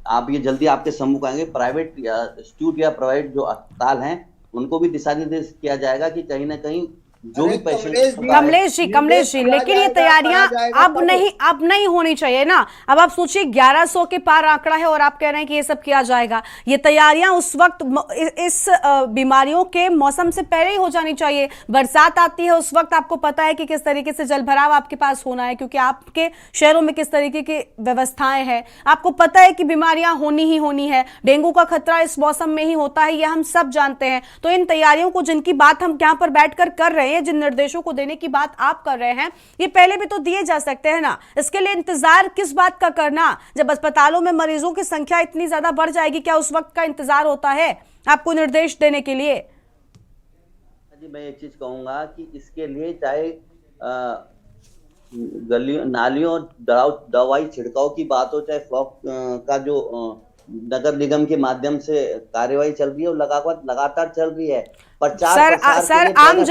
आप ये जल्दी आपके सम्मुख आएंगे, प्राइवेट इंस्टीट्यूट या प्राइवेट जो अस्पताल हैं, उनको भी दिशा निर्देश किया जाएगा कि कहीं ना कहीं जो भी पेशेंट। कमलेश जी, लेकिन ये तैयारियां अब नहीं होनी चाहिए ना। अब आप सोचिए, 1100 के पार आंकड़ा है और आप कह रहे हैं कि ये सब किया जाएगा। ये तैयारियां उस वक्त, इस बीमारियों के मौसम से पहले ही हो जानी चाहिए। बरसात आती है, उस वक्त आपको पता है कि किस तरीके से जल भराव आपके पास होना है, क्योंकि आपके शहरों में किस तरीके की व्यवस्थाएं हैं। आपको पता है कि बीमारियां होनी ही होनी है, डेंगू का खतरा इस मौसम में ही होता है, ये हम सब जानते हैं। तो इन तैयारियों को, जिनकी बात हम यहाँ पर बैठकर कर रहे हैं, जिन निर्देशों को देने की बात आप कर रहे हैं, ये पहले भी तो दिए जा सकते हैं ना। इसके लिए इंतजार किस बात का करना? जब अस्पतालों में मरीजों की संख्या इतनी ज्यादा बढ़ जाएगी, क्या उस वक्त का इंतजार होता है आपको निर्देश देने के लिए? जी, मैं एक चीज कहूंगा कि इसके लिए चाहे गलियों नालियों और दवाई छिड़काव की बात हो, चाहे फ्लॉक का जो नगर निगम के माध्यम से कार्यवाही चल रही है और लगातार चल रही है। प्रचार सर आम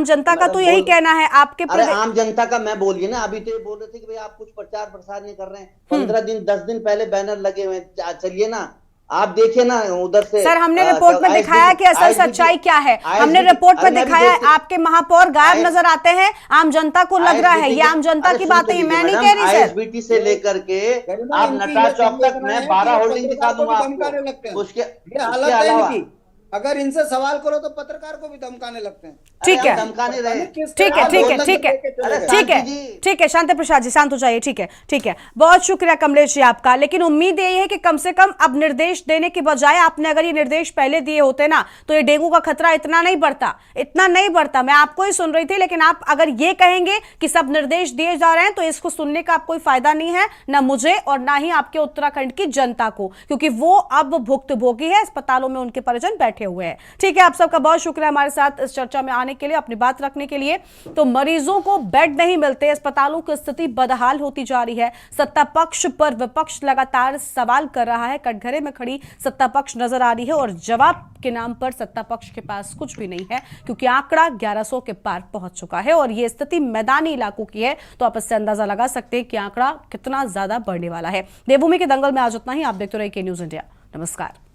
जनता का तो यही कहना है आपके। अरे आम जनता का मैं बोलिए ना, अभी तो ये बोल रहे थे कि भाई आप कुछ प्रचार प्रसार नहीं कर रहे हैं। 15 दिन 10 दिन पहले बैनर लगे हुए हैं, चलिए ना आप देखिए ना उधर से। सर हमने रिपोर्ट में दिखाया कि असल सच्चाई क्या है, हमने रिपोर्ट में दिखाया आपके महापौर गायब नजर आते हैं, आम जनता को लग रहा है, ये आम जनता की बातें हैं, मैं नहीं कह रही सर। ISBT से लेकर के आप नटा चौक तक मैं 12 होल्डिंग दिखा दूंगा आपको। उसके अलावा अगर इनसे सवाल करो तो पत्रकार को भी धमकाने लगते हैं। ठीक है, धमकाने रहे। ठीक है शांति प्रसाद जी, शांत हो जाइए। ठीक है, बहुत शुक्रिया कमलेश जी आपका। लेकिन उम्मीद यही है कि कम से कम अब निर्देश देने की बजाय आपने अगर ये निर्देश पहले दिए होते ना तो ये डेंगू का खतरा इतना नहीं बढ़ता। मैं आपको ही सुन रही थी, लेकिन आप अगर ये कहेंगे कि सब निर्देश दिए जा रहे हैं तो इसको सुनने का कोई फायदा नहीं है, ना मुझे और ना ही आपके उत्तराखंड की जनता को, क्योंकि वो अब भुक्तभोगी है, अस्पतालों में उनके परिजन बैठे हुए हैं। ठीक है, आप सबका बहुत शुक्रिया हमारे साथ इस चर्चा में आने के लिए, अपनी बात रखने के लिए। तो मरीजों को बेड नहीं मिलते, अस्पतालों की स्थिति बदहाल होती जा रही है। सत्ता पक्ष पर विपक्ष लगातार सवाल कर रहा है, कटघरे में खड़ी सत्ता पक्ष नजर आ रही है और जवाब के नाम पर सत्ता पक्ष के पास कुछ भी नहीं है, क्योंकि आंकड़ा 1100 के पार पहुंच चुका है और यह स्थिति मैदानी इलाकों की है। तो आप इससे अंदाजा लगा सकते हैं कि आंकड़ा कितना ज्यादा बढ़ने वाला है। देवभूमि के दंगल में आज इतना ही। आप देखते रहिए के न्यूज़ इंडिया। नमस्कार।